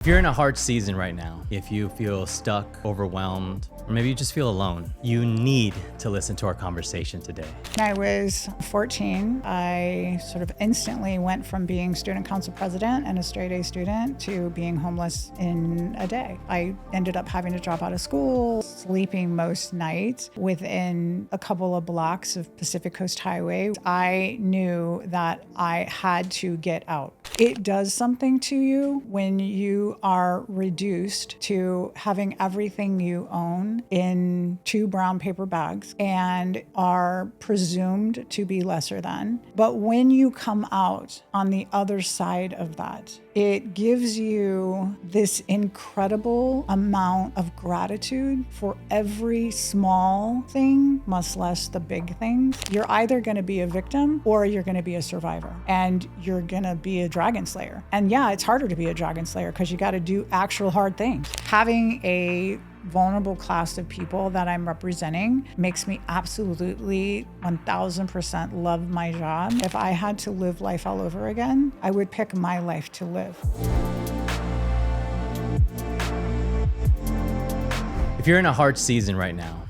If you're in a hard season right now, if you feel stuck, overwhelmed, or maybe you just feel alone, you need to listen to our conversation today. When I was 14, I sort of instantly went from being student council president and a straight A student to being homeless in a day. I ended up having to drop out of school, sleeping most nights within a couple of blocks of Pacific Coast Highway. I knew that I had to get out. It does something to you when you are reduced to having everything you own in 2 brown paper bags and are presumed to be lesser than. But when you come out on the other side of that, it gives you this incredible amount of gratitude for every small thing, much less the big things. You're either going to be a victim or you're going to be a survivor, and you're going to be a dragon slayer. And yeah, it's harder to be a dragon slayer because you got to do actual hard things. Having a vulnerable class of people that I'm representing makes me absolutely 1000% love my job. If I had to live life all over again, I would pick my life to live. If you're in a hard season right now,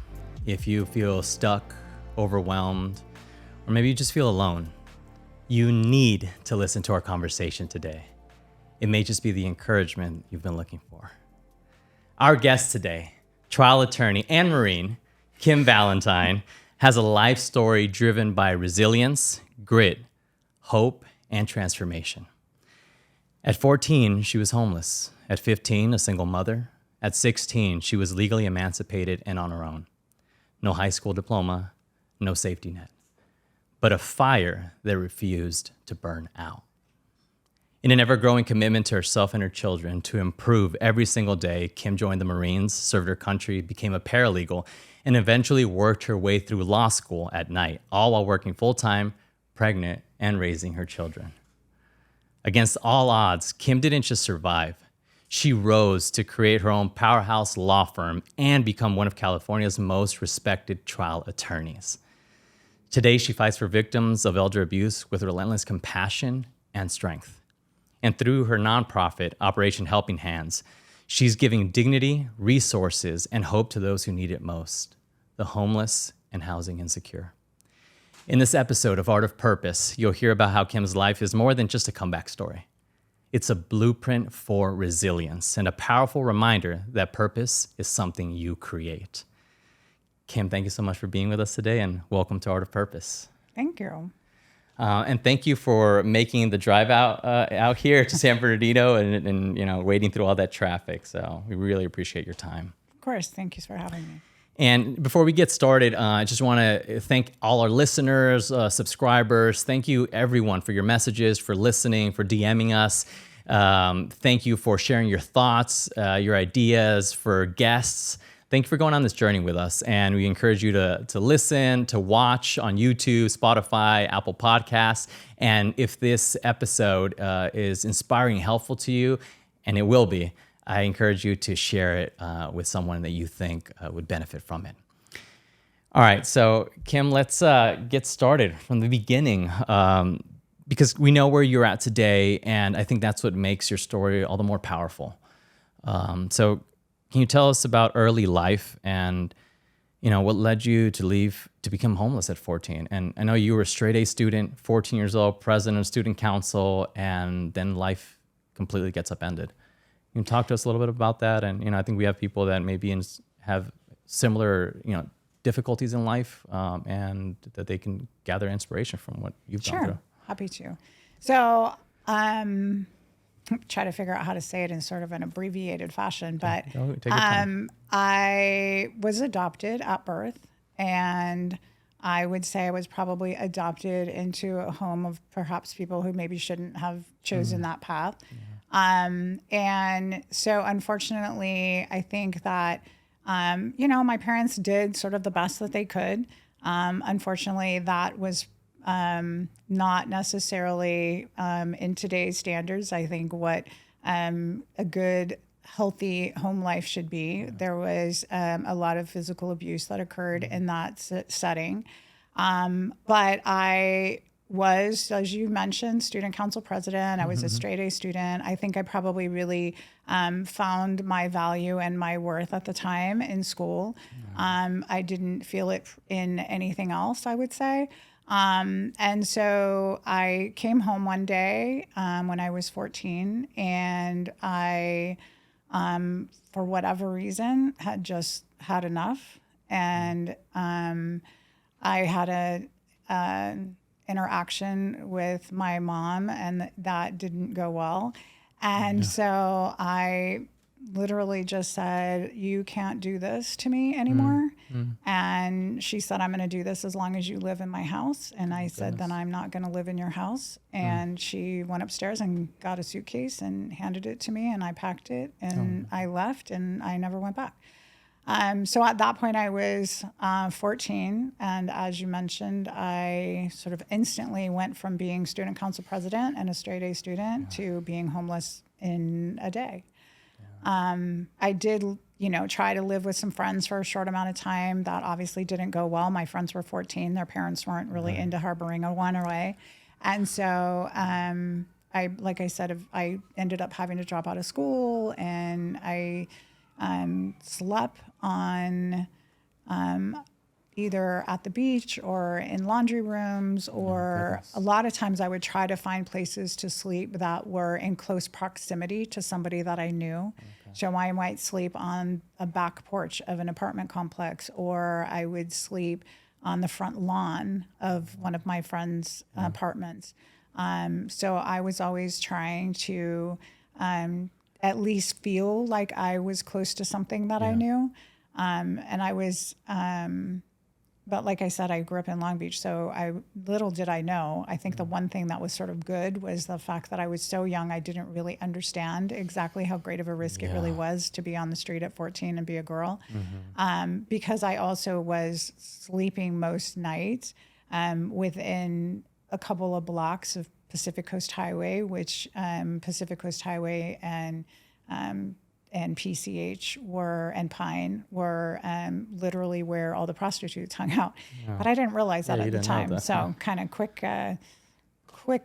if you feel stuck, overwhelmed, or maybe you just feel alone, you need to listen to our conversation today. It may just be the encouragement you've been looking for. Our guest today, trial attorney and Marine, Kim Valentine, has a life story driven by resilience, grit, hope, and transformation. At 14, she was homeless. At 15, a single mother. At 16, she was legally emancipated and on her own. No high school diploma, no safety net, but a fire that refused to burn out. In an ever-growing commitment to herself and her children to improve every single day, Kim joined the Marines, served her country, became a paralegal, and eventually worked her way through law school at night, all while working full-time, pregnant, and raising her children. Against all odds, Kim didn't just survive. She rose to create her own powerhouse law firm and become one of California's most respected trial attorneys. Today, she fights for victims of elder abuse with relentless compassion and strength. And through her nonprofit, Operation Helping Hands, she's giving dignity, resources, and hope to those who need it most, the homeless and housing insecure. In this episode of Art of Purpose, you'll hear about how Kim's life is more than just a comeback story. It's a blueprint for resilience and a powerful reminder that purpose is something you create. Kim, thank you so much for being with us today, and welcome to Art of Purpose. Thank you. And thank you for making the drive out here to San Bernardino and wading through all that traffic. So we really appreciate your time. Of course. Thank you for having me. And before we get started, I just want to thank all our listeners, subscribers. Thank you, everyone, for your messages, for listening, for DMing us. Thank you for sharing your thoughts, your ideas, for guests. Thank you for going on this journey with us. And we encourage you to listen, to watch on YouTube, Spotify, Apple Podcasts. And if this episode is inspiring and helpful to you, and it will be, I encourage you to share it with someone that you think would benefit from it. All right, so Kim, let's get started from the beginning because we know where you're at today, and I think that's what makes your story all the more powerful. So can you tell us about early life and, what led you to leave to become homeless at 14? And I know you were a straight A student, 14 years old, president of student council, and then life completely gets upended. You can talk to us a little bit about that. And, I think we have people that maybe have similar, difficulties in life and that they can gather inspiration from what you've gone through. Sure, happy to. So, try to figure out how to say it in sort of an abbreviated fashion, but Take your time. I was adopted at birth, and I would say I was probably adopted into a home of perhaps people who maybe shouldn't have chosen that path. Yeah. And so unfortunately, I think that, my parents did sort of the best that they could. Unfortunately, that was not necessarily in today's standards. I think what a good, healthy home life should be. Yeah. There was a lot of physical abuse that occurred in that setting. But I was, as you mentioned, student council president. I was a straight A student. I think I probably really found my value and my worth at the time in school. I didn't feel it in anything else, I would say. And so I came home one day when I was 14, and I, for whatever reason, had just had enough. And I had an interaction with my mom, and that didn't go well. And so I literally just said, "You can't do this to me anymore." And she said, "I'm going to do this as long as you live in my house." And I said, "Then I'm not going to live in your house." And she went upstairs and got a suitcase and handed it to me, and I packed it, and I left, and I never went back. So at that point, I was 14. And as you mentioned, I sort of instantly went from being student council president and a straight A student to being homeless in a day. I did, try to live with some friends for a short amount of time. That obviously didn't go well. My friends were 14. Their parents weren't really into harboring a runaway. And so like I said, I ended up having to drop out of school, and I slept on either at the beach or in laundry rooms, or a lot of times I would try to find places to sleep that were in close proximity to somebody that I knew. So I might sleep on a back porch of an apartment complex, or I would sleep on the front lawn of one of my friends' apartments. So I was always trying to at least feel like I was close to something that I knew. And I was, but like I said, I grew up in Long Beach, so little did I know. I think the one thing that was sort of good was the fact that I was so young, I didn't really understand exactly how great of a risk it really was to be on the street at 14 and be a girl. Because I also was sleeping most nights within a couple of blocks of Pacific Coast Highway, which Pacific Coast Highway and PCH and Pine were literally where all the prostitutes hung out. But I didn't realize that at the time. So kind of quick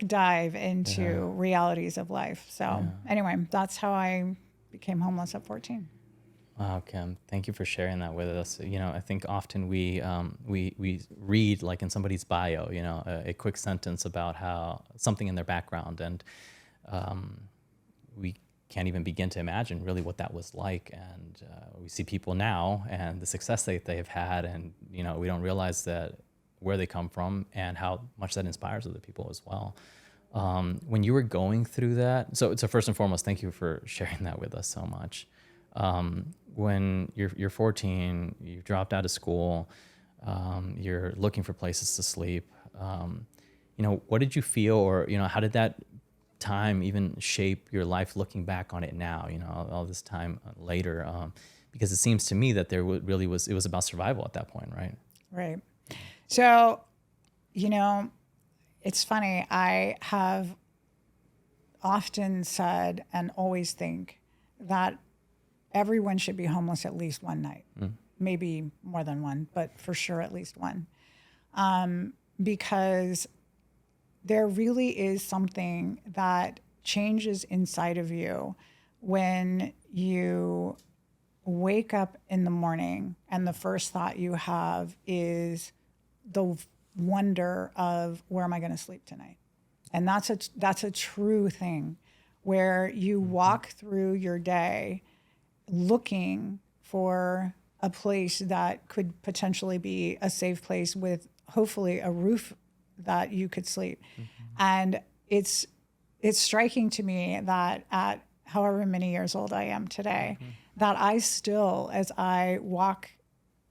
dive into realities of life. So anyway, that's how I became homeless at 14. Wow, Kim, thank you for sharing that with us. I think often we read, like in somebody's bio, a quick sentence about how something in their background, and we can't even begin to imagine really what that was like. And we see people now and the success that they've had, and we don't realize that where they come from and how much that inspires other people as well. When you were going through that, so first and foremost, thank you for sharing that with us so much. When you're 14, you've dropped out of school, you're looking for places to sleep. What did you feel, or how did that time even shape your life? Looking back on it now, all this time later, because it seems to me that there really was about survival at that point, right? Right. So, it's funny. I have often said and always think that everyone should be homeless at least one night, maybe more than one, but for sure at least one. Because there really is something that changes inside of you when you wake up in the morning and the first thought you have is the wonder of, where am I going to sleep tonight? And that's a true thing, where you walk through your day looking for a place that could potentially be a safe place with hopefully a roof that you could sleep. And it's striking to me that at however many years old I am today, that I still, as I walk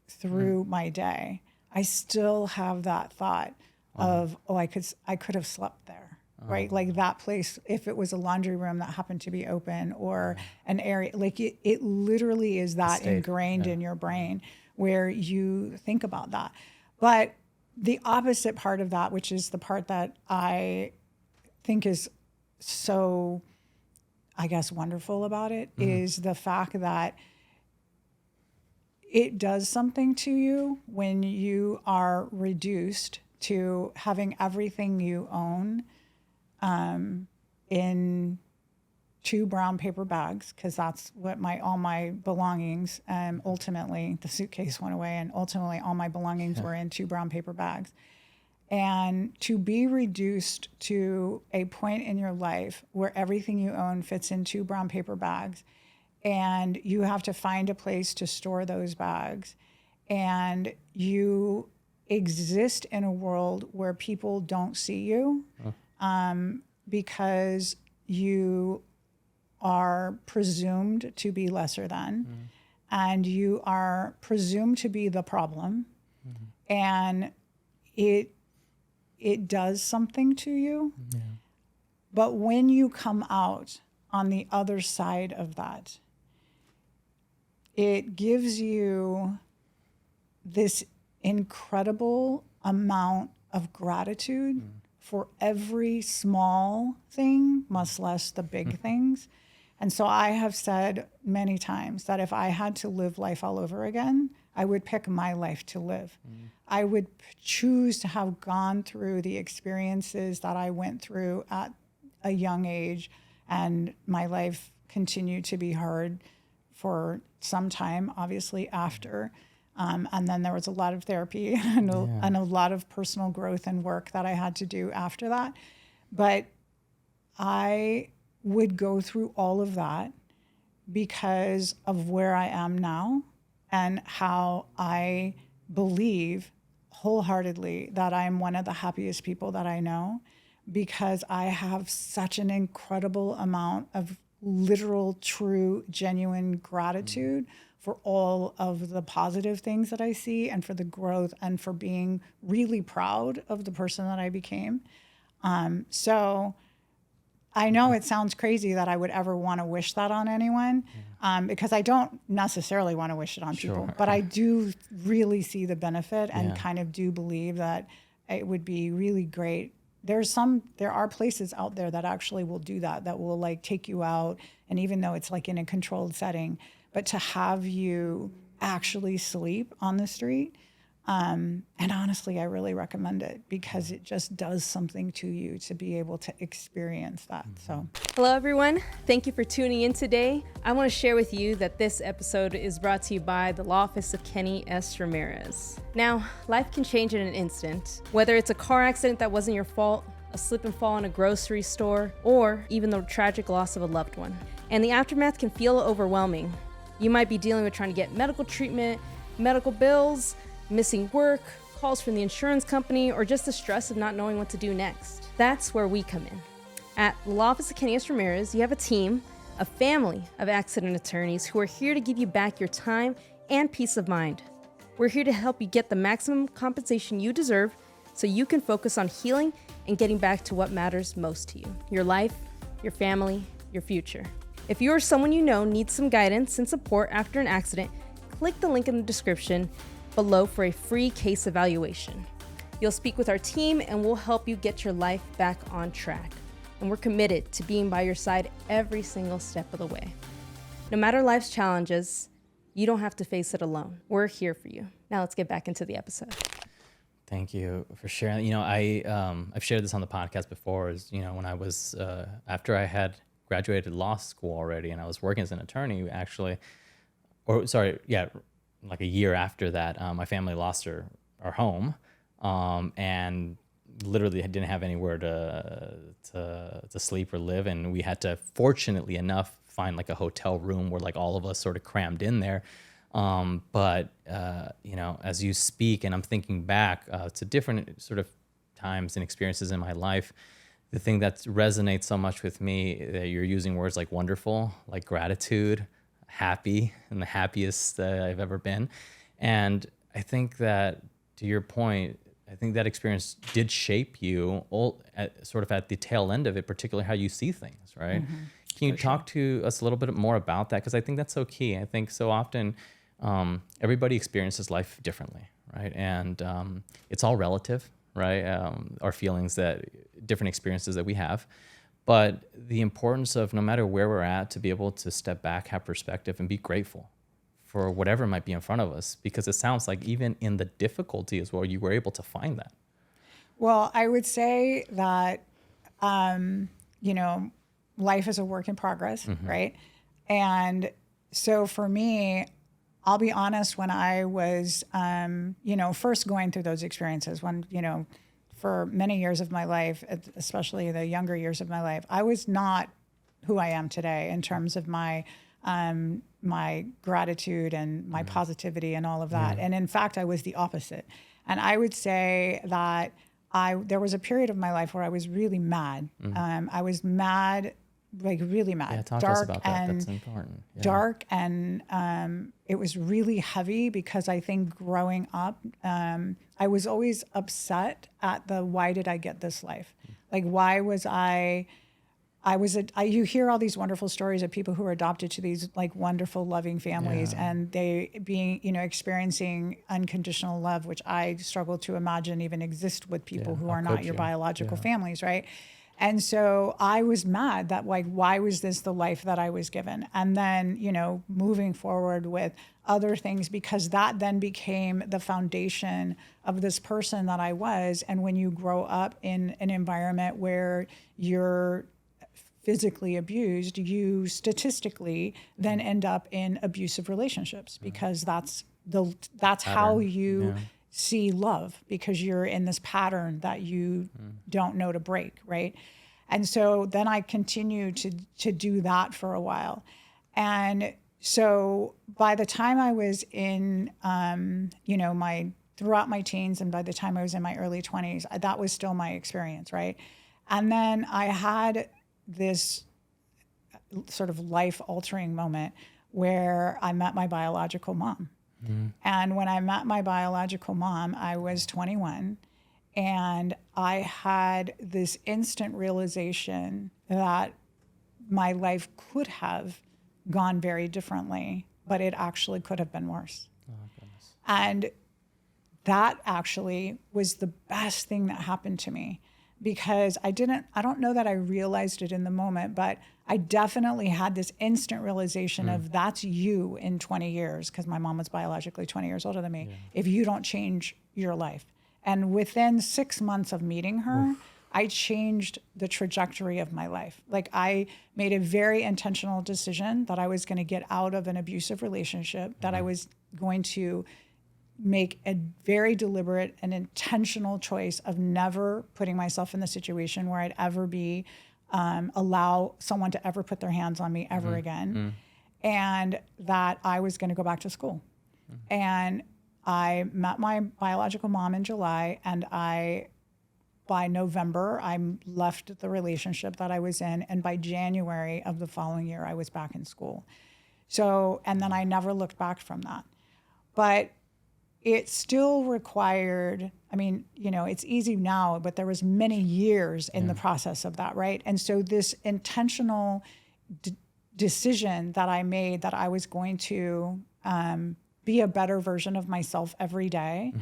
through my day, I still have that thought of, I could have slept there. Right? Like that place, if it was a laundry room that happened to be open, or an area, like it literally is that ingrained in your brain where you think about that. But the opposite part of that, which is the part that I think is so, I guess, wonderful about it, is the fact that it does something to you when you are reduced to having everything you own in 2 brown paper bags, because that's what all my belongings, ultimately the suitcase went away, and ultimately all my belongings were in 2 brown paper bags. And to be reduced to a point in your life where everything you own fits in 2 brown paper bags, and you have to find a place to store those bags, and you exist in a world where people don't see you because you are presumed to be lesser than, and you are presumed to be the problem, and it does something to you. Yeah. But when you come out on the other side of that, it gives you this incredible amount of gratitude for every small thing, much less the big things. And so I have said many times that if I had to live life all over again, I would pick my life to live. I would choose to have gone through the experiences that I went through at a young age, and my life continued to be hard for some time, obviously, after. And then there was a lot of therapy and a lot of personal growth and work that I had to do after that. But I would go through all of that because of where I am now and how I believe wholeheartedly that I'm one of the happiest people that I know, because I have such an incredible amount of literal, true, genuine gratitude for all of the positive things that I see, and for the growth, and for being really proud of the person that I became. So I know it sounds crazy that I would ever want to wish that on anyone, because I don't necessarily want to wish it on people, but I do really see the benefit, and kind of do believe that it would be really great. There are places out there that actually will do that will like take you out, and even though it's like in a controlled setting, but to have you actually sleep on the street. And honestly, I really recommend it, because it just does something to you to be able to experience that. So, hello everyone. Thank you for tuning in today. I want to share with you that this episode is brought to you by the law office of Kenny S. Ramirez. Now, life can change in an instant, whether it's a car accident that wasn't your fault, a slip and fall in a grocery store, or even the tragic loss of a loved one. And the aftermath can feel overwhelming. You might be dealing with trying to get medical treatment, medical bills, missing work, calls from the insurance company, or just the stress of not knowing what to do next. That's where we come in. At the Law Office of Kenny S. Ramirez, you have a team, a family of accident attorneys who are here to give you back your time and peace of mind. We're here to help you get the maximum compensation you deserve so you can focus on healing and getting back to what matters most to you: your life, your family, your future. If you or someone you know needs some guidance and support after an accident, click the link in the description below for a free case evaluation. You'll speak with our team and we'll help you get your life back on track. And we're committed to being by your side every single step of the way. No matter life's challenges, you don't have to face it alone. We're here for you. Now let's get back into the episode. Thank you for sharing. I've shared this on the podcast before. When I was after I had graduated law school already, and I was working as an attorney, like a year after that, my family lost our home, and literally didn't have anywhere to sleep or live, and we had to, fortunately enough, find like a hotel room where like all of us sort of crammed in there. But as you speak, and I'm thinking back to different sort of times and experiences in my life, the thing that resonates so much with me, that you're using words like wonderful, like gratitude, happy, and the happiest I've ever been. And I think that, to your point, I think that experience did shape you sort of at the tail end of it, particularly how you see things, right? Mm-hmm. Can you talk to us a little bit more about that? Because I think that's so key. I think so often everybody experiences life differently, right? And it's all relative, right? Our feelings, different experiences that we have. But the importance of, no matter where we're at, to be able to step back, have perspective, and be grateful for whatever might be in front of us. Because it sounds like even in the difficulty as well, you were able to find that. Well, I would say that, you know, life is a work in progress, right? And so for me, I'll be honest, when I was, you know, first going through those experiences, when, you know, for many years of my life, especially the younger years of my life, I was not who I am today in terms of my my gratitude and my positivity and all of that. And in fact, I was the opposite. And I would say that there was a period of my life where I was really mad. I was mad, like really mad. Yeah, talk to us about that. That's important. Yeah. Dark, and it was really heavy because I think growing up, I was always upset at why did I get this life? Like, why was you hear all these wonderful stories of people who are adopted to these like wonderful, loving families, and they being, you know, experiencing unconditional love, which I struggle to imagine even exist with people who are not your biological families, right? And so I was mad that, like, why was this the life that I was given? And then, you know, moving forward with other things, because that then became the foundation of this person that I was. And when you grow up in an environment where you're physically abused, you statistically then end up in abusive relationships, because that's how you see love, because you're in this pattern that you don't know to break, right? And so then I continued to do that for a while. And so by the time I was in, you know, throughout my teens, and by the time I was in my early 20s, that was still my experience, right? And then I had this sort of life-altering moment where I met my biological mom. And when I met my biological mom, I was 21, and I had this instant realization that my life could have gone very differently, but it actually could have been worse. Oh, goodness. And that actually was the best thing that happened to me, because I don't know that I realized it in the moment, but I definitely had this instant realization of that's you in 20 years, because my mom was biologically 20 years older than me, if you don't change your life. And within 6 months of meeting her, I changed the trajectory of my life. Like, I made a very intentional decision that I was going to get out of an abusive relationship, that I was going to make a very deliberate and intentional choice of never putting myself in the situation where I'd ever be, allow someone to ever put their hands on me ever again. And that I was going to go back to school. And I met my biological mom in July, and by November, I left the relationship that I was in. And by January of the following year, I was back in school. So, and then I never looked back from that. But it still required, I mean, you know, it's easy now, but there was many years in the process of that, right? And so this intentional decision that I made, that I was going to be a better version of myself every day,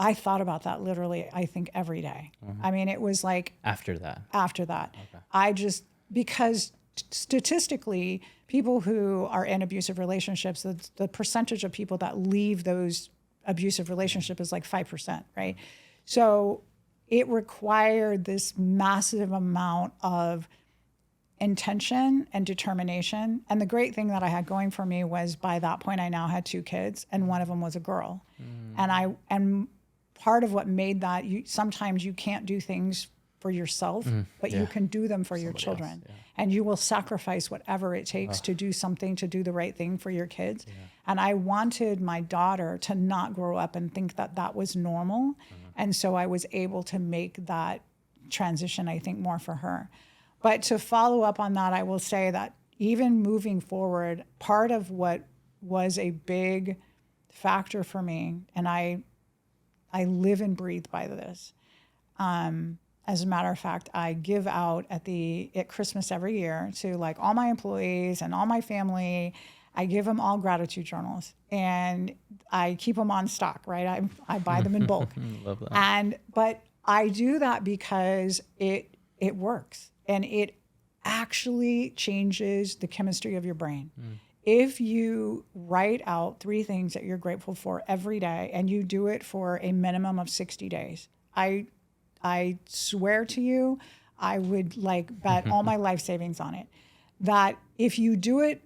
I thought about that literally, I think, every day. I mean, it was like... After that. Okay. Because statistically, people who are in abusive relationships, the percentage of people that leave those abusive relationships is like 5%, right? So it required this massive amount of intention and determination. And the great thing that I had going for me was, by that point, I now had 2 kids, and one of them was a girl. And part of what made that, sometimes you can't do things for yourself, but you can do them for your children. And you will sacrifice whatever it takes to do something, to do the right thing for your kids. And I wanted my daughter to not grow up and think that that was normal. And so I was able to make that transition, I think, more for her. But to follow up on that, I will say that even moving forward, part of what was a big factor for me, and I live and breathe by this. As a matter of fact, I give out at Christmas every year to like all my employees and all my family. I give them all gratitude journals, and I keep them on stock, right? I buy them in bulk. Love that. But I do that because it works, and it actually changes the chemistry of your brain. If you write out 3 things that you're grateful for every day, and you do it for a minimum of 60 days, I swear to you, I would like bet all my life savings on it, that if you do it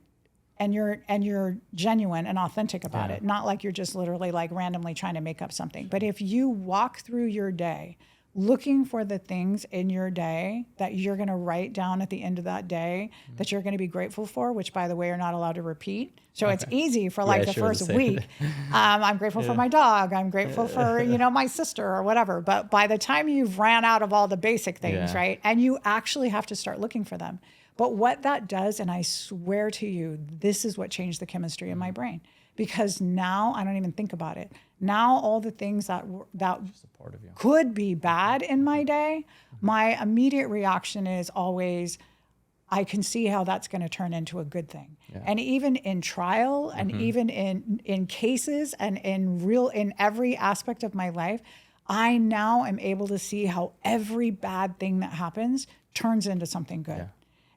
and you're genuine and authentic about it, not like you're just literally like randomly trying to make up something, but if you walk through your day looking for the things in your day that you're going to write down at the end of that day that you're going to be grateful for, which by the way, are not allowed to repeat. So it's easy for like the first week. I'm grateful for my dog. I'm grateful for, my sister or whatever. But by the time you've ran out of all the basic things, right? And you actually have to start looking for them. But what that does, and I swear to you, this is what changed the chemistry in my brain, because now I don't even think about it. Now all the things that could be bad in my day, my immediate reaction is always, I can see how that's going to turn into a good thing. And even in trial and even in cases and in every aspect of my life, I now am able to see how every bad thing that happens turns into something good.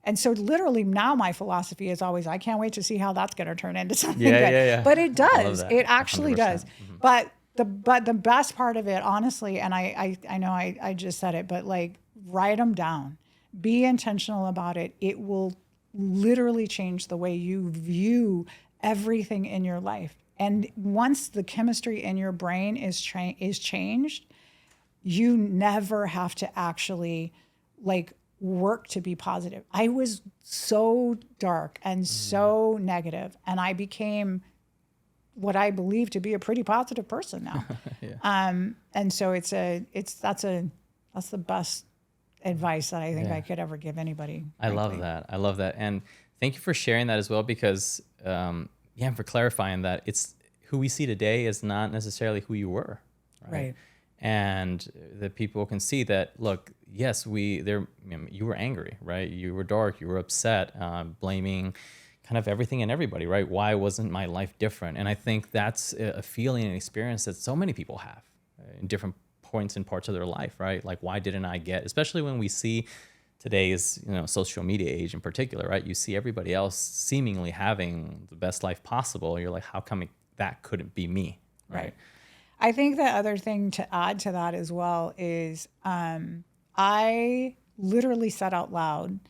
And so literally now my philosophy is always, I can't wait to see how that's going to turn into something good. But it does. It actually 100%. Does. But the best part of it, honestly, and I know I just said it, but like write them down. Be intentional about it. It will literally change the way you view everything in your life. And once the chemistry in your brain is changed, you never have to actually like work to be positive. I was so dark and so negative, and I became what I believe to be a pretty positive person now. And so that's the best advice that I think I could ever give anybody. I love that. And thank you for sharing that as well, because for clarifying that it's who we see today is not necessarily who you were. Right. And that people can see that, look, yes, you were angry, right? You were dark, you were upset, blaming kind of everything and everybody, right? Why wasn't my life different? And I think that's a feeling and experience that so many people have in different points and parts of their life, right? Like, why didn't I get, especially when we see today's, social media age in particular, right? You see everybody else seemingly having the best life possible. You're like, how come that couldn't be me? Right. I think the other thing to add to that as well is I literally said out loud,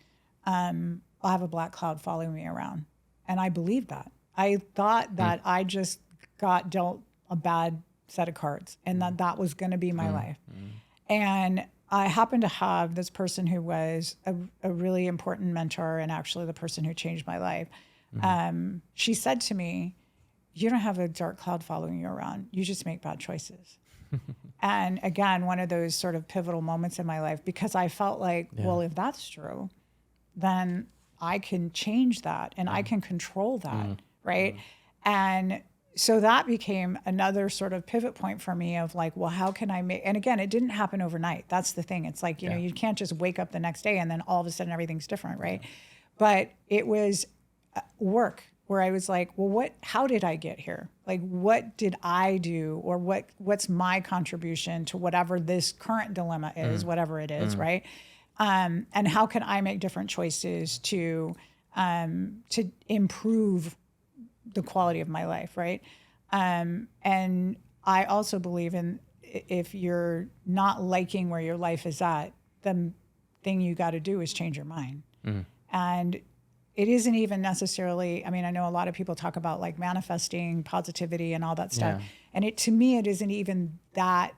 I'll have a black cloud following me around. And I believed that. I thought that I just got dealt a bad set of cards and that was going to be my life. And I happened to have this person who was a really important mentor, and actually the person who changed my life. She said to me, you don't have a dark cloud following you around. You just make bad choices. And again, one of those sort of pivotal moments in my life, because I felt like, well, if that's true, then I can change that and I can control that, right? And so that became another sort of pivot point for me of like, well, how can I make, and again, it didn't happen overnight. That's the thing. It's like, you can't just wake up the next day and then all of a sudden everything's different, right? But it was work where I was like, well, how did I get here? Like, what did I do? Or what's my contribution to whatever this current dilemma is, whatever it is, right? And how can I make different choices to improve the quality of my life, right? And I also believe in, if you're not liking where your life is at, the thing you got to do is change your mind. And it isn't even necessarily, I mean, I know a lot of people talk about like manifesting positivity and all that stuff. And to me, it isn't even that.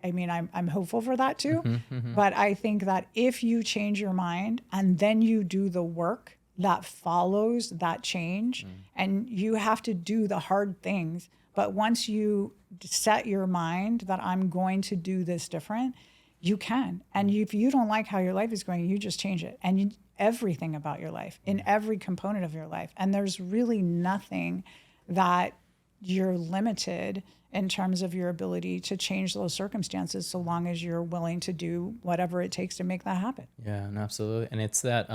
I mean, I'm hopeful for that too. But I think that if you change your mind and then you do the work that follows that change, and you have to do the hard things, but once you set your mind that I'm going to do this different, you can. And if you don't like how your life is going, you just change it. And everything about your life, in every component of your life. And there's really nothing that you're limited in terms of your ability to change those circumstances, so long as you're willing to do whatever it takes to make that happen. Yeah, no, absolutely. And it's that,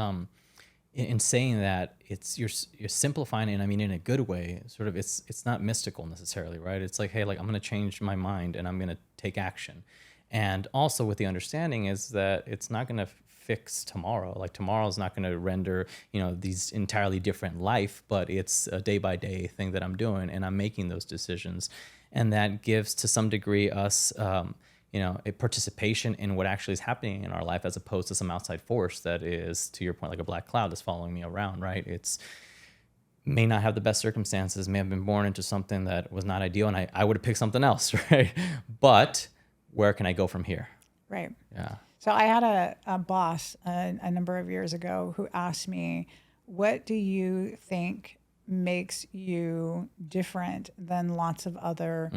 in saying that, it's you're simplifying it, I mean, in a good way, sort of, it's not mystical necessarily, right? It's like, hey, like, I'm going to change my mind and I'm going to take action. And also with the understanding is that it's not going to fix tomorrow. Like, tomorrow's not going to render, these entirely different life, but it's a day by day thing that I'm doing, and I'm making those decisions. And that gives, to some degree, us, a participation in what actually is happening in our life, as opposed to some outside force that is, to your point, like a black cloud that's following me around, right? It's may not have the best circumstances, may have been born into something that was not ideal, and I would have picked something else, right? But where can I go from here? Right. Yeah. So I had a boss a number of years ago who asked me, what do you think makes you different than lots of other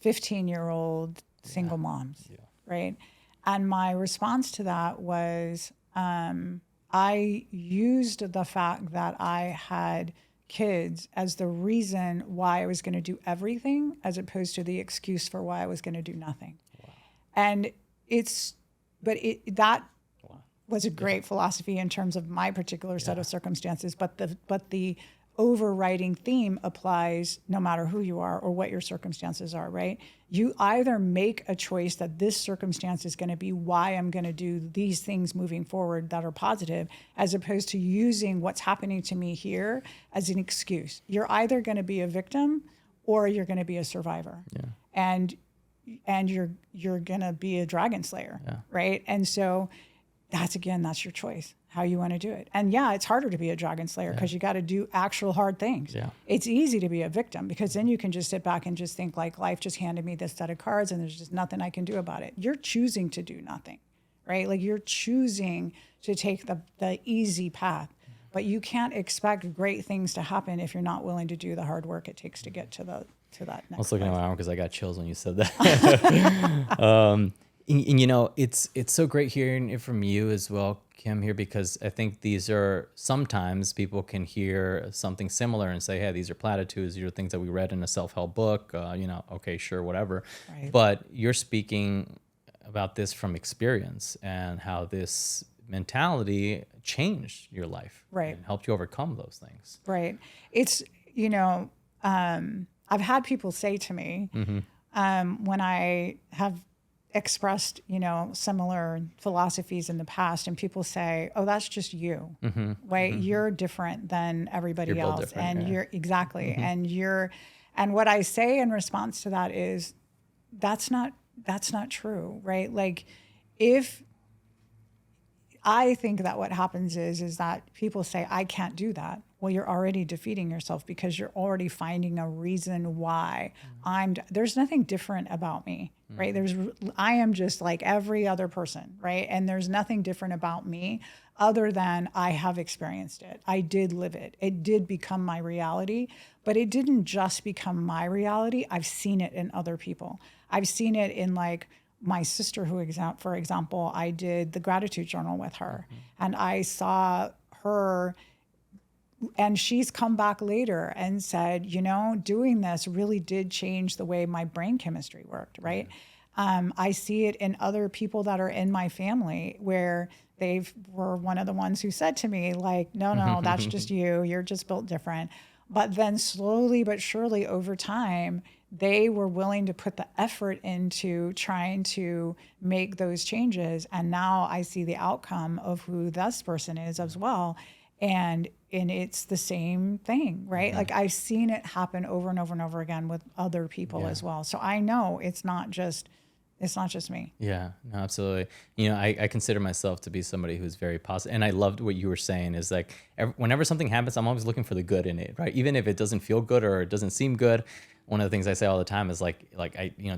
15-year-old single moms, right? And my response to that was, I used the fact that I had kids as the reason why I was going to do everything, as opposed to the excuse for why I was going to do nothing. Wow. And that was a great philosophy in terms of my particular set of circumstances, but the overriding theme applies no matter who you are or what your circumstances are, right? You either make a choice that this circumstance is going to be why I'm going to do these things moving forward that are positive, as opposed to using what's happening to me here as an excuse. You're either going to be a victim or you're going to be a survivor. Yeah. And you're going to be a dragon slayer, right? And so that's your choice, how you want to do it. And it's harder to be a dragon slayer because you got to do actual hard things. Yeah. It's easy to be a victim because then you can just sit back and just think like life just handed me this set of cards and there's just nothing I can do about it. You're choosing to do nothing, right? Like you're choosing to take the easy path, but you can't expect great things to happen if you're not willing to do the hard work it takes to get to that next I was looking at my arm because I got chills when you said that. And it's so great hearing it from you as well, Kim, here, because I think these are sometimes people can hear something similar and say, hey, these are platitudes. These are things that we read in a self-help book, okay, sure, whatever. Right. But you're speaking about this from experience and how this mentality changed your life, right, and helped you overcome those things. Right. It's, I've had people say to me, when I have expressed, similar philosophies in the past, and people say, oh, that's just you, right? You're different than everybody else. And you're exactly. And what I say in response to that is, that's not true, right? Like if I think that what happens is that people say, I can't do that. Well, you're already defeating yourself because you're already finding a reason why there's nothing different about me, right? I am just like every other person, right? And there's nothing different about me other than I have experienced it. I did live it. It did become my reality, but it didn't just become my reality. I've seen it in other people. I've seen it in like my sister for example, I did the gratitude journal with her and I saw her. And she's come back later and said, doing this really did change the way my brain chemistry worked, right? I see it in other people that are in my family where they were one of the ones who said to me, like, no, that's just you. You're just built different. But then slowly but surely over time, they were willing to put the effort into trying to make those changes. And now I see the outcome of who this person is as well. And it's the same thing, right? Like I've seen it happen over and over and over again with other people as well. So I know it's not just me. Yeah, no, absolutely. I consider myself to be somebody who's very positive. And I loved what you were saying is like, whenever something happens, I'm always looking for the good in it, right? Even if it doesn't feel good or it doesn't seem good. One of the things I say all the time is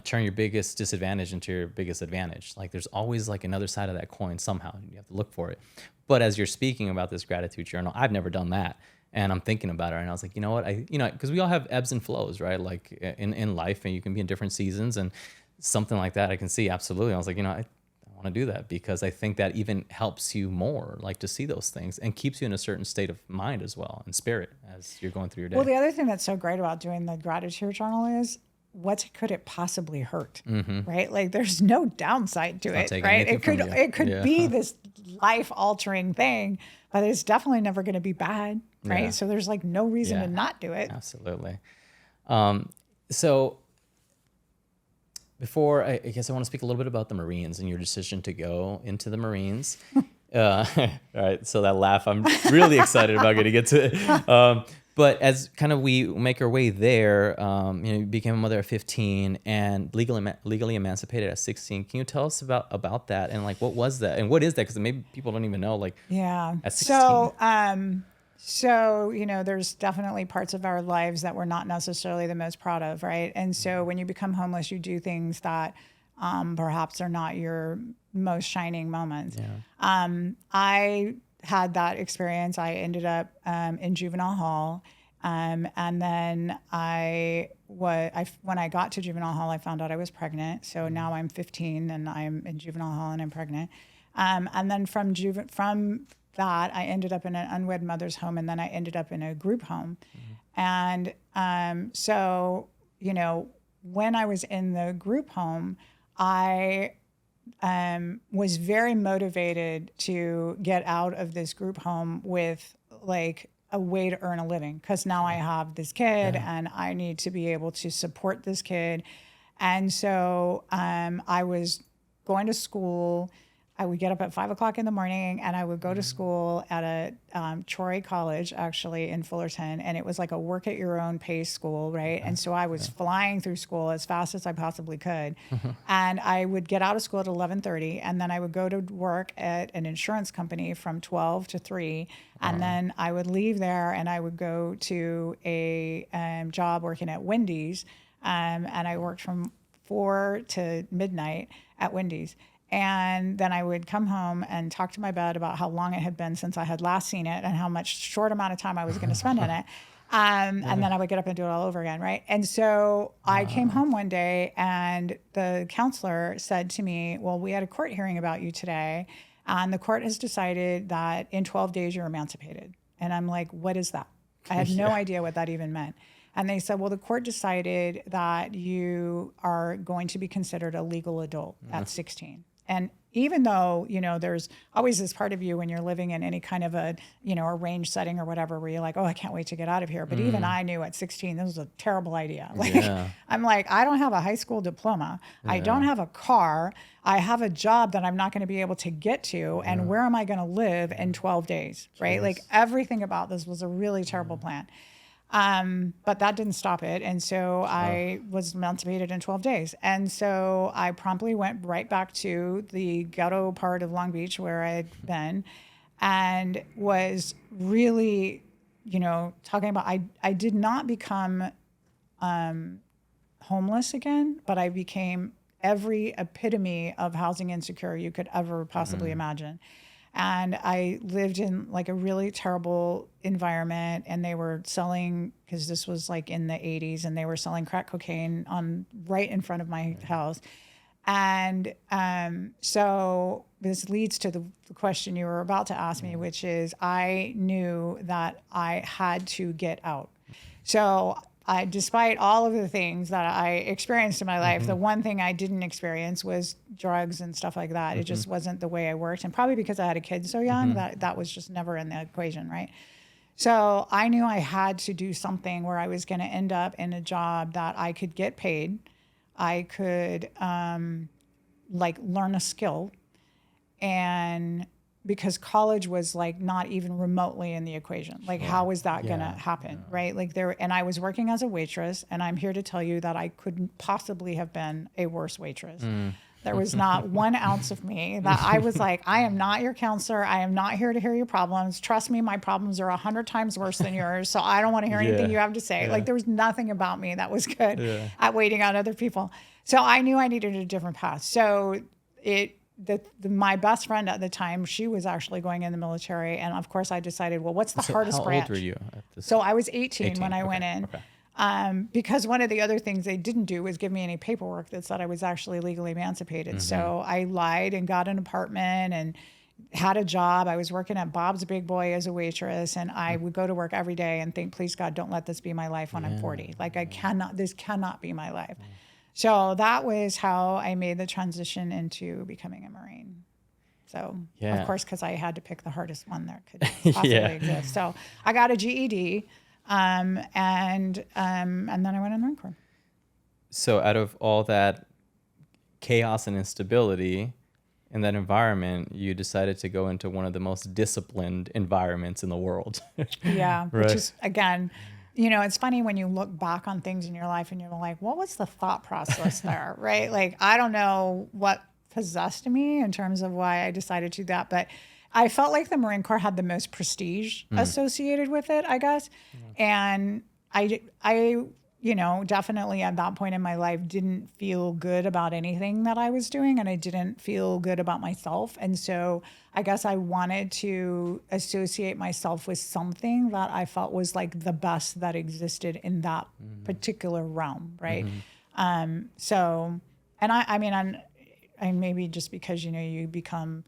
turn your biggest disadvantage into your biggest advantage. Like there's always like another side of that coin somehow. You have to look for it. But as you're speaking about this gratitude journal, I've never done that. And I'm thinking about it and I was like, you know what? Because we all have ebbs and flows, right? Like in life, and you can be in different seasons and something like that I can see. Absolutely. I was like, I want to do that because I think that even helps you more, like to see those things and keeps you in a certain state of mind as well and spirit as you're going through your day. Well, the other thing that's so great about doing the gratitude journal is what could it possibly hurt, right? Like there's no downside to it, right? It could be this life-altering thing, but it's definitely never going to be bad, right? Yeah. So there's like no reason to not do it. Absolutely. So before, I guess I want to speak a little bit about the Marines and your decision to go into the Marines. All right, so that laugh, I'm really excited about getting to it. But as kind of we make our way there, you became a mother at 15 and legally emancipated at 16. Can you tell us about that and like what was that and what is that? Because maybe people don't even know. Like, Yeah. at 16. So, there's definitely parts of our lives that we're not necessarily the most proud of, right? And so when you become homeless, you do things that perhaps are not your most shining moments. Yeah. I had that experience. I ended up in juvenile hall. And then when I got to juvenile hall, I found out I was pregnant. So now I'm 15 and I'm in juvenile hall and I'm pregnant. And then from that, I ended up in an unwed mother's home, and then I ended up in a group home. And so, when I was in the group home, I was very motivated to get out of this group home with like a way to earn a living, because now I have this kid and I need to be able to support this kid. And so I was going to school. I would get up at 5 o'clock in the morning and I would go to school at a Troy College, actually in Fullerton. And it was like a work at your own pace school, right? And so I was flying through school as fast as I possibly could. And I would get out of school at 11:30, and then I would go to work at an insurance company from 12 to 3. And then I would leave there and I would go to a job working at Wendy's. And I worked from 4 to midnight at Wendy's. And then I would come home and talk to my bed about how long it had been since I had last seen it and how much short amount of time I was going to spend in it. And then I would get up and do it all over again, right? And so I came home one day and the counselor said to me, well, we had a court hearing about you today, and the court has decided that in 12 days you're emancipated. And I'm like, what is that? I had no idea what that even meant. And they said, well, the court decided that you are going to be considered a legal adult at 16. And even though, there's always this part of you when you're living in any kind of a, arranged setting or whatever, where you're like, oh, I can't wait to get out of here. But even I knew at 16, this was a terrible idea. I'm like, I don't have a high school diploma. I don't have a car. I have a job that I'm not going to be able to get to. And where am I going to live in 12 days, right? Like everything about this was a really terrible plan. But that didn't stop it. And so I was emancipated in 12 days. And so I promptly went right back to the ghetto part of Long Beach where I had been, and was really, talking about, I did not become homeless again, but I became every epitome of housing insecure you could ever possibly imagine. And I lived in like a really terrible environment, and they were selling, because this was like in the 80s, and they were selling crack cocaine right in front of my house. And so this leads to the question you were about to ask me, which is I knew that I had to get out. So despite all of the things that I experienced in my life, the one thing I didn't experience was drugs and stuff like that. It just wasn't the way I worked. And probably because I had a kid so young, that was just never in the equation, right? So I knew I had to do something where I was going to end up in a job that I could get paid. I could learn a skill, and because college was like not even remotely in the equation. Like, how was that going to happen, right? Like and I was working as a waitress, and I'm here to tell you that I couldn't possibly have been a worse waitress. There was not 1 ounce of me that I was like, I am not your counselor. I am not here to hear your problems. Trust me, my problems are 100 times worse than yours. So I don't want to hear anything you have to say. Like, there was nothing about me that was good at waiting on other people. So I knew I needed a different path. So my best friend at the time, she was actually going in the military. And of course I decided, well, what's the hardest branch? How old were you at this? So I was 18 when I went in. Because one of the other things they didn't do was give me any paperwork that said I was actually legally emancipated. So I lied and got an apartment and had a job. I was working at Bob's Big Boy as a waitress, and I would go to work every day and think, please God, don't let this be my life when I'm 40. Like, this cannot be my life. So that was how I made the transition into becoming a Marine. So, of course, because I had to pick the hardest one that could possibly exist. So I got a GED, and then I went in the Marine Corps. So out of all that chaos and instability in that environment, you decided to go into one of the most disciplined environments in the world. Which is, again, It's funny when you look back on things in your life and you're like, what was the thought process there, right? Like, I don't know what possessed me in terms of why I decided to do that, but I felt like the Marine Corps had the most prestige associated with it, I guess. And I definitely at that point in my life didn't feel good about anything that I was doing, and I didn't feel good about myself. And so I guess I wanted to associate myself with something that I felt was like the best that existed in that particular realm, right? So, and I mean, I maybe just because, you become,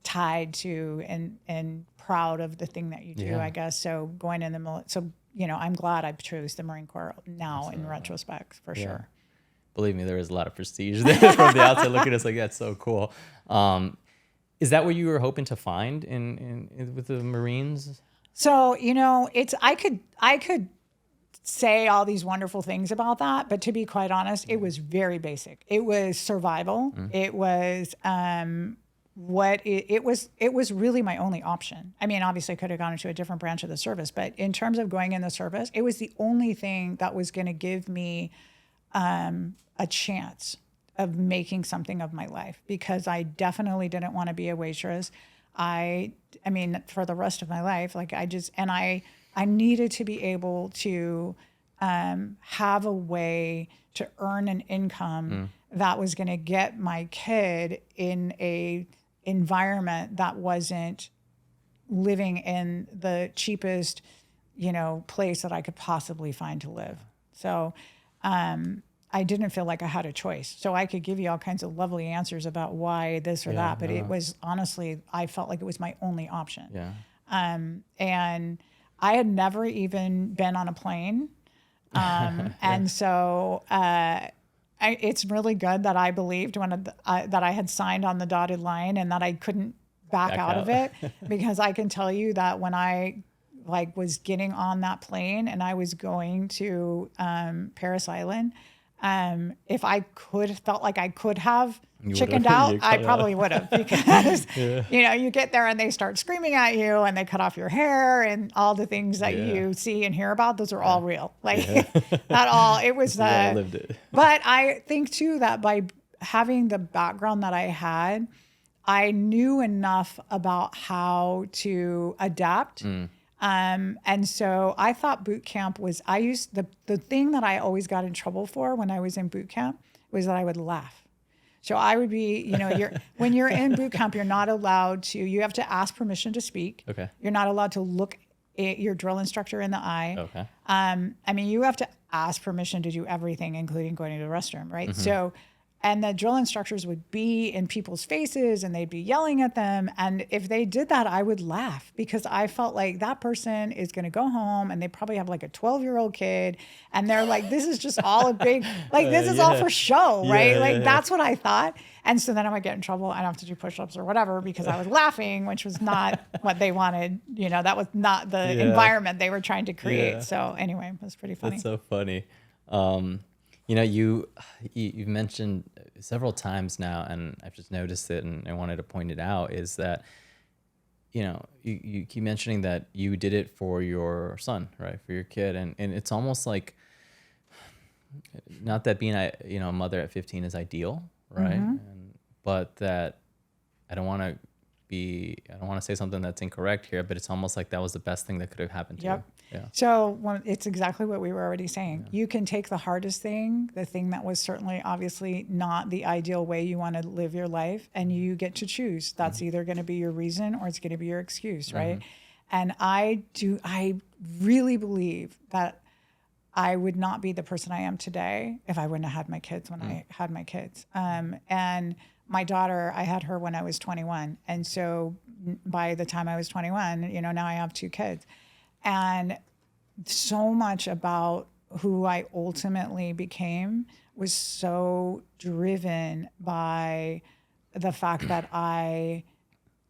tied to and proud of the thing that you do, I guess. So going in the military, I'm glad I chose the Marine Corps now in retrospect, for sure. Believe me, there is a lot of prestige there from the outside looking at us like, that's so cool. Is that what you were hoping to find in with the Marines? So, I could say all these wonderful things about that, but to be quite honest, it was very basic. It was survival. It was, it was really my only option. I mean, obviously I could have gone into a different branch of the service, but in terms of going in the service, it was the only thing that was going to give me a chance of making something of my life, because I definitely didn't want to be a waitress. I mean, for the rest of my life, like I needed to be able to have a way to earn an income that was going to get my kid in a environment that wasn't living in the cheapest, place that I could possibly find to live. So I didn't feel like I had a choice. So I could give you all kinds of lovely answers about why this or that, but it was honestly, I felt like it was my only option. Yeah. And I had never even been on a plane. And so it's really good that I believed that I had signed on the dotted line and that I couldn't back out of it, because I can tell you that when I was getting on that plane and I was going to Paris Island, if I felt like I could have chickened out, I probably would have, because you get there and they start screaming at you and they cut off your hair and all the things that you see and hear about, those are all real. Not all. It was I lived it. But I think too that by having the background that I had, I knew enough about how to adapt. And so I thought boot camp was, the thing that I always got in trouble for when I was in boot camp was that I would laugh. So I would be, when you're in boot camp, you're not allowed to, you have to ask permission to speak. Okay. You're not allowed to look at your drill instructor in the eye. Okay. I mean, you have to ask permission to do everything, including going to the restroom, right? So, and the drill instructors would be in people's faces and they'd be yelling at them. And if they did that, I would laugh, because I felt like that person is going to go home and they probably have like a 12-year-old kid. And they're like, this is just all a big, this is all for show, right? That's what I thought. And so then I would get in trouble. I'd have to do push-ups or whatever because I was laughing, which was not what they wanted. That was not the environment they were trying to create. Yeah. So anyway, it was pretty funny. That's so funny. You've mentioned several times now, and I've just noticed it and I wanted to point it out, is that, you keep mentioning that you did it for your son, right? For your kid. And it's almost like, not that being a mother at 15 is ideal, right? But that I don't want to say something that's incorrect here, but it's almost like that was the best thing that could have happened to you. Yeah. So it's exactly what we were already saying. You can take the hardest thing, the thing that was certainly obviously not the ideal way you want to live your life, and you get to choose. That's either going to be your reason or it's going to be your excuse, right? And I really believe that I would not be the person I am today if I wouldn't have had my kids when I had my kids. And my daughter, I had her when I was 21. And so by the time I was 21, now I have 2 kids. And so much about who I ultimately became was so driven by the fact that I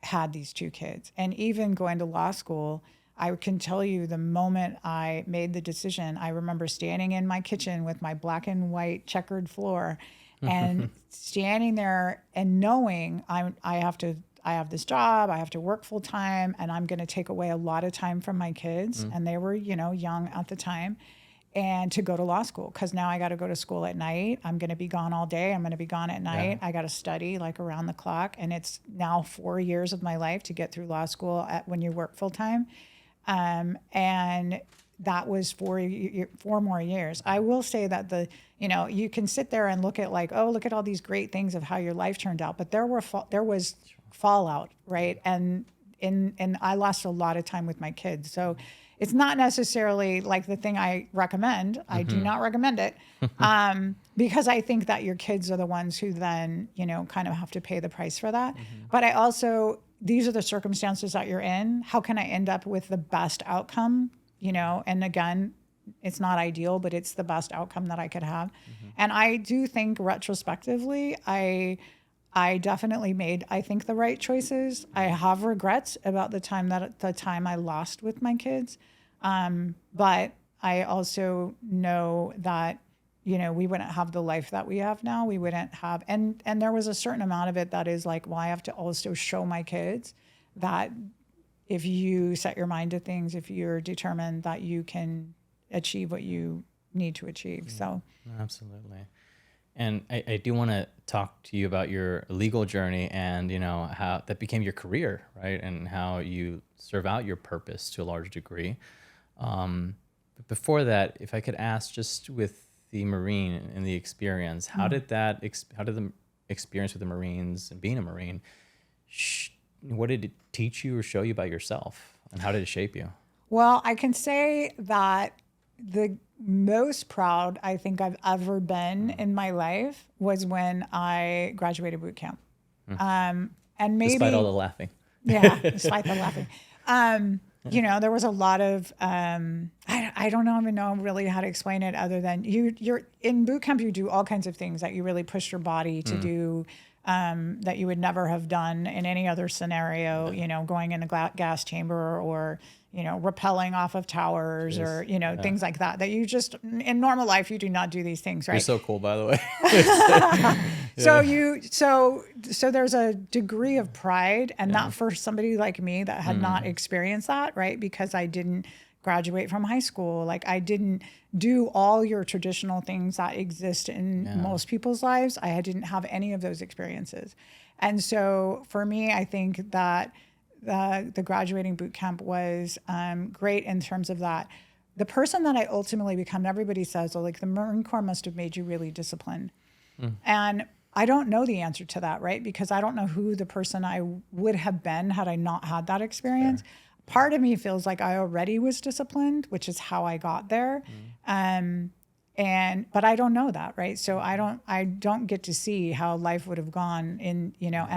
had these 2 kids. And even going to law school, I can tell you the moment I made the decision, I remember standing in my kitchen with my black and white checkered floor and standing there and knowing I I have this job, I have to work full time, and I'm going to take away a lot of time from my kids. And they were, young at the time, and to go to law school, because now I got to go to school at night. I'm going to be gone all day. I'm going to be gone at night. I got to study like around the clock. And it's now 4 years of my life to get through law school when you work full time. And that was 4 more years. I will say that you can sit there and look at like, oh, look at all these great things of how your life turned out, but there was fallout, right? And I lost a lot of time with my kids. So it's not necessarily like the thing I recommend. I do not recommend it, because I think that your kids are the ones who then, kind of have to pay the price for that. But I also, these are the circumstances that you're in. How can I end up with the best outcome? And again, it's not ideal, but it's the best outcome that I could have. And I do think retrospectively, I definitely made, I think, the right choices. I have regrets about the time I lost with my kids. But I also know that, we wouldn't have the life that we have now. We wouldn't have, and there was a certain amount of it that is like, well, I have to also show my kids that if you set your mind to things, if you're determined, that you can achieve what you need to achieve. So absolutely. And I do want to talk to you about your legal journey and, how that became your career, right? And how you serve out your purpose to a large degree. But before that, if I could ask, just with the Marine and the experience, how did the experience with the Marines and being a Marine, what did it teach you or show you about yourself? And how did it shape you? Well, I can say that the most proud I think I've ever been in my life was when I graduated boot camp. And maybe despite all the laughing. Yeah, despite the laughing. There was a lot of, I don't even know really how to explain it other than you're in boot camp, you do all kinds of things that you really push your body to do, that you would never have done in any other scenario, going in a gas chamber or, rappelling off of towers or, things like that you just, in normal life, you do not do these things, right? You're so cool, by the way. So there's a degree of pride, and not for somebody like me that had not experienced that, right? Because I didn't graduate from high school. Like I didn't do all your traditional things that exist in most people's lives. I didn't have any of those experiences. And so for me, I think that the graduating boot camp was great in terms of that. The person that I ultimately become, everybody says, like the Marine Corps must have made you really disciplined. And I don't know the answer to that, right? Because I don't know who the person I would have been had I not had that experience. Fair. Part of me feels like I already was disciplined, which is how I got there. But I don't know that, right? So I don't get to see how life would have gone and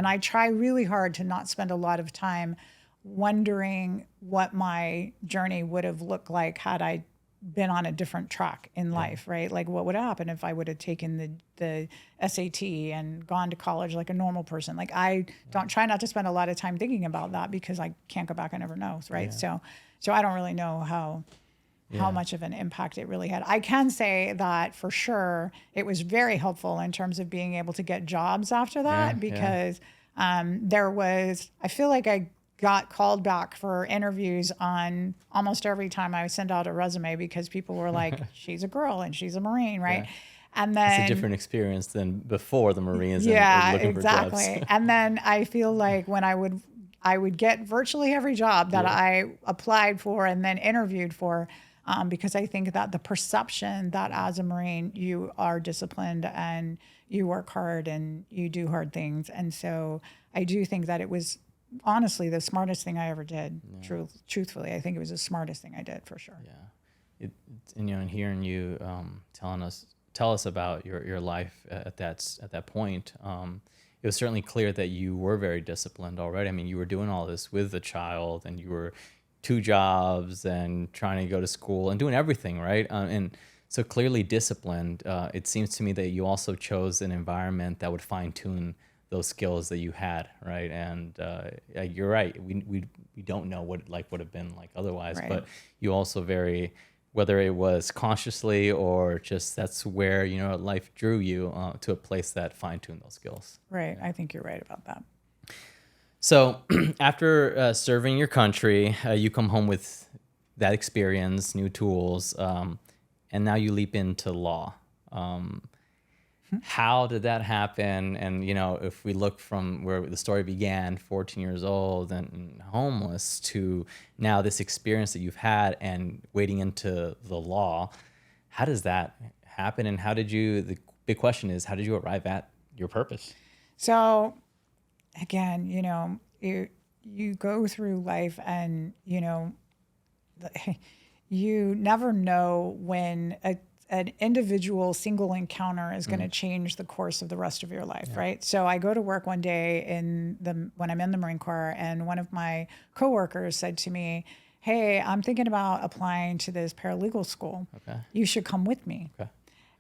I try really hard to not spend a lot of time wondering what my journey would have looked like had I been on a different track in life, right? Like what would happen if I would have taken the SAT and gone to college like a normal person? Like I don't try not to spend a lot of time thinking about that because I can't go back and never know, right? So I don't really know how much of an impact it really had. I can say that for sure it was very helpful in terms of being able to get jobs after that because I feel like I got called back for interviews on almost every time I sent out a resume because people were like, she's a girl and she's a Marine, right? Yeah. And then it's a different experience than before the Marines. Yeah, and looking exactly. For jobs. And then I feel like when I would get virtually every job that I applied for and then interviewed for, because I think that the perception that as a Marine, you are disciplined and you work hard and you do hard things. And so I do think that it was honestly the smartest thing I ever did. Truthfully, I think it was the smartest thing I did for sure. Yeah. And hearing you tell us about your life at that point, it was certainly clear that you were very disciplined already. I mean, you were doing all this with the child and you were 2 jobs and trying to go to school and doing everything, right? And so clearly disciplined. It seems to me that you also chose an environment that would fine-tune those skills that you had, right? And you're right. We don't know what life would have been like otherwise, right. But you also whether it was consciously or just that's where, life drew you to a place that fine-tuned those skills. Right. Yeah. I think you're right about that. So after serving your country, you come home with that experience, new tools, and now you leap into law. How did that happen? And, if we look from where the story began, 14 years old and homeless, to now this experience that you've had and wading into the law, how does that happen? And the big question is, how did you arrive at your purpose? So again, you go through life and, you never know when an individual single encounter is going to change the course of the rest of your life, right? So I go to work one day when I'm in the Marine Corps, and one of my coworkers said to me, "Hey, I'm thinking about applying to this paralegal school. Okay. You should come with me." Okay.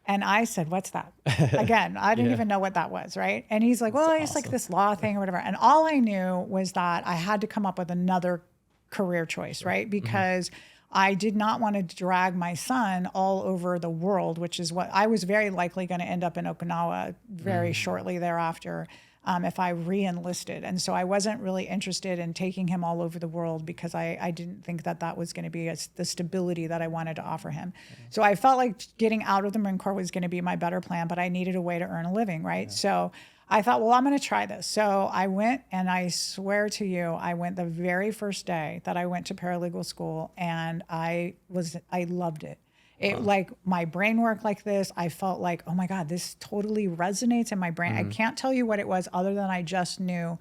And I said, "What's that?" Again, I didn't even know what that was, right? And he's like, "Well, it's like this law thing or whatever." And all I knew was that I had to come up with another career choice, right? Because I did not want to drag my son all over the world, which is what I was very likely going to end up in Okinawa very shortly thereafter if I re-enlisted. And so I wasn't really interested in taking him all over the world because I didn't think that was going to be the stability that I wanted to offer him. So I felt like getting out of the Marine Corps was going to be my better plan, but I needed a way to earn a living, right? So I thought, well, I'm going to try this. So I went, and I swear to you, I went the very first day that I went to paralegal school, and I loved it. It like my brain worked like this. I felt like, oh my God, this totally resonates in my brain. I can't tell you what it was other than I just knew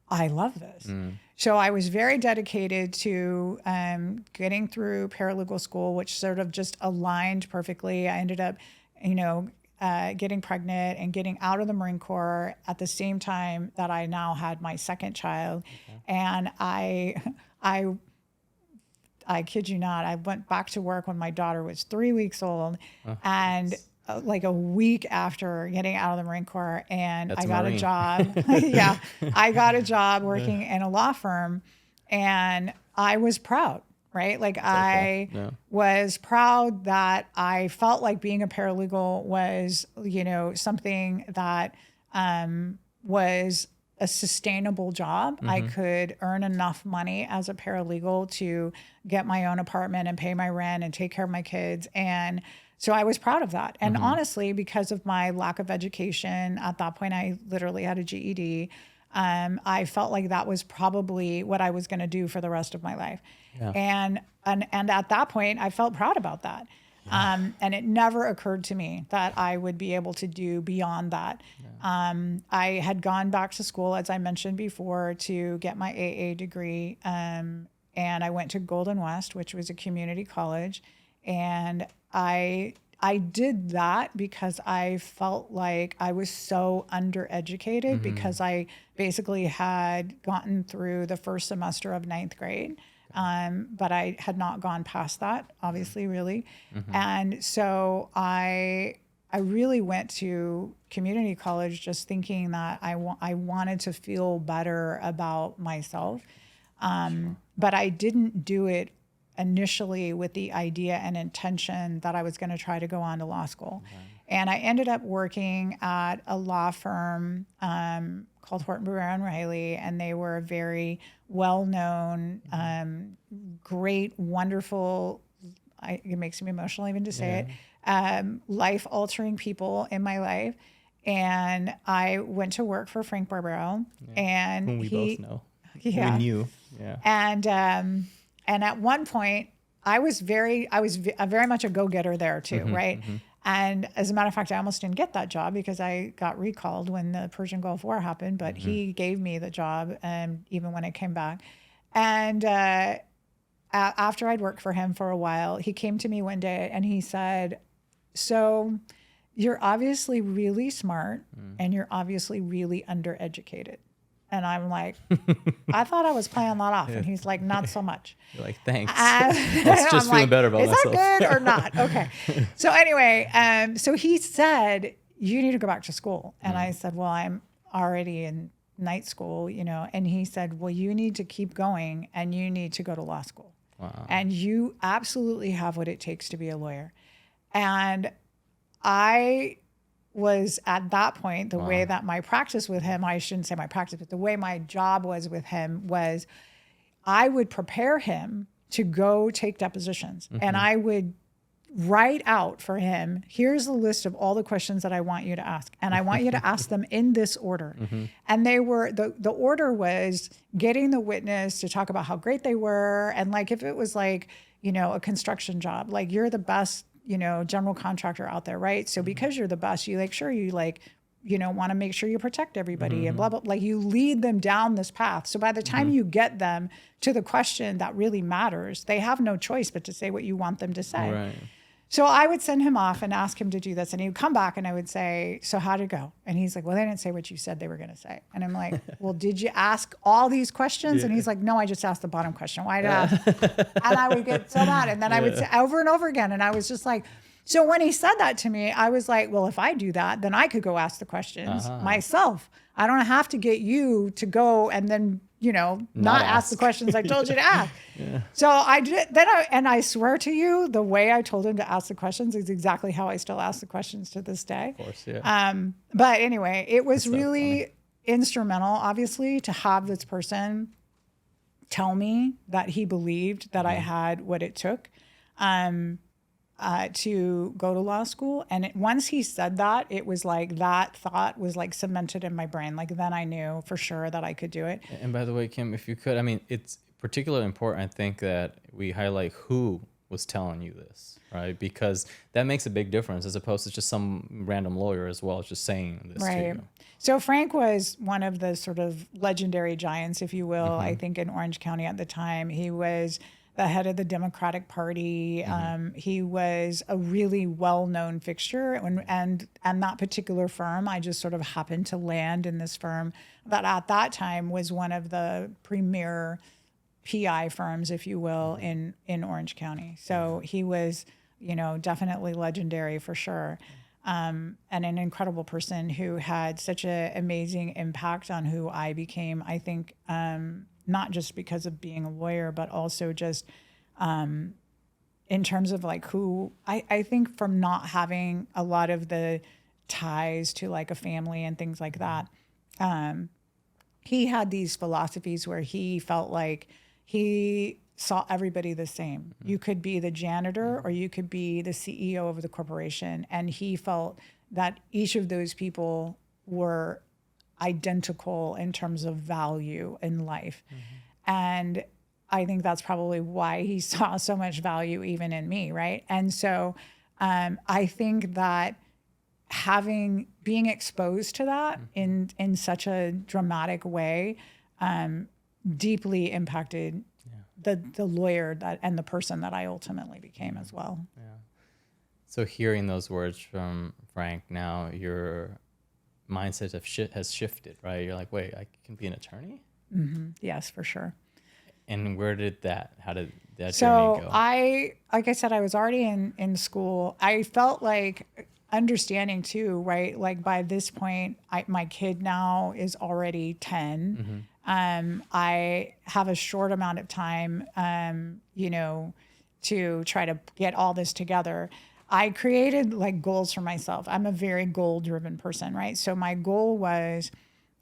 I love this. So I was very dedicated to getting through paralegal school, which sort of just aligned perfectly. I ended up, getting pregnant and getting out of the Marine Corps at the same time that I now had my second child. Okay. And I kid you not, I went back to work when my daughter was 3 weeks old, and like a week after getting out of the Marine Corps, and I got a job. Yeah, I got a job working in a law firm, and I was proud. Right? Like was proud that I felt like being a paralegal was, something that was a sustainable job. I could earn enough money as a paralegal to get my own apartment and pay my rent and take care of my kids. And so I was proud of that. And honestly, because of my lack of education, at that point, I literally had a GED. I felt like that was probably what I was going to do for the rest of my life. Yeah. And at that point, I felt proud about that. Yeah. And it never occurred to me that I would be able to do beyond that. Yeah. I had gone back to school, as I mentioned before, to get my AA degree. And I went to Golden West, which was a community college. And I did that because I felt like I was so undereducated because I basically had gotten through the first semester of 9th grade. But I had not gone past that, obviously, really. And so I really went to community college just thinking that I wanted to feel better about myself. But I didn't do it initially with the idea and intention that I was going to try to go on to law school. And I ended up working at a law firm called Horton Barrera and Riley, and they were a very well-known, great, wonderful, it makes me emotional even to say it, life-altering people in my life. And I went to work for Frank Barbero, and whom we both know. Yeah. We knew. Yeah. And at one point, I was very much a go-getter there too, right? And as a matter of fact, I almost didn't get that job because I got recalled when the Persian Gulf War happened, but he gave me the job, even when I came back. And after I'd worked for him for a while, he came to me one day and he said, "So you're obviously really smart and you're obviously really undereducated." And I'm like, I thought I was playing that off. And he's like, not so much. You're like, thanks. I was just feeling better about myself. Is that good or not? Okay. So anyway, so he said, you need to go back to school. And I said, well, I'm already in night school, And he said, well, you need to keep going and you need to go to law school. Wow. And you absolutely have what it takes to be a lawyer. And I was at that point, the way that my practice with him, I shouldn't say my practice, but the way my job was with him was I would prepare him to go take depositions, and I would write out for him, here's the list of all the questions that I want you to ask. And I want you to ask them in this order. And they were, the order was getting the witness to talk about how great they were. And like, if it was like, you know, a construction job, like you're the best, you know, general contractor out there, right? So because you're the best, you like, sure, you like, you know, want to make sure you protect everybody and blah, blah, like you lead them down this path. So by the time you get them to the question that really matters, they have no choice but to say what you want them to say. Right. So I would send him off and ask him to do this. And he would come back and I would say, so how'd it go? And he's like, well, they didn't say what you said they were going to say. And I'm like, well, did you ask all these questions? And he's like, no, I just asked the bottom question. Why did I ask? And I would get so mad. And then I would say over and over again. And I was just like, so when he said that to me, I was like, well, if I do that, then I could go ask the questions myself. I don't have to get you to go and then, you know, not ask the questions I told you to ask. So I did then. I swear to you, the way I told him to ask the questions is exactly how I still ask the questions to this day. Of course, yeah. But anyway, it was That's so really funny. instrumental, obviously, to have this person tell me that he believed that I had what it took to go to law school. And once he said that, it was like that thought was like cemented in my brain. Like then I knew for sure that I could do it. And by the way, Kim, if you could, I mean, it's particularly important, I think, that we highlight who was telling you this, right? Because that makes a big difference as opposed to just some random lawyer as well, just saying this to you. So Frank was one of the sort of legendary giants, if you will, I think in Orange County at the time. He was the head of the Democratic Party. He was a really well-known fixture, and that particular firm, I just sort of happened to land in this firm that at that time was one of the premier PI firms, if you will, in Orange County. So he was, you know, definitely legendary for sure. And an incredible person who had such an amazing impact on who I became, I think, not just because of being a lawyer, but also just in terms of like who I think from not having a lot of the ties to like a family and things like that. He had these philosophies where he felt like he saw everybody the same. You could be the janitor or you could be the CEO of the corporation. And he felt that each of those people were identical in terms of value in life. And I think that's probably why he saw so much value even in me, right? And so I think that being exposed to that in such a dramatic way deeply impacted the lawyer and the person that I ultimately became as well. Yeah. So hearing those words from Frank, now your mindset has shifted, right? You're like, wait, I can be an attorney? Yes, for sure. And how did that journey go? So like I said, I was already in school. I felt like understanding too, right? Like by this point, my kid now is already 10. I have a short amount of time, you know, to try to get all this together. I created like goals for myself. I'm a very goal-driven person, right? So my goal was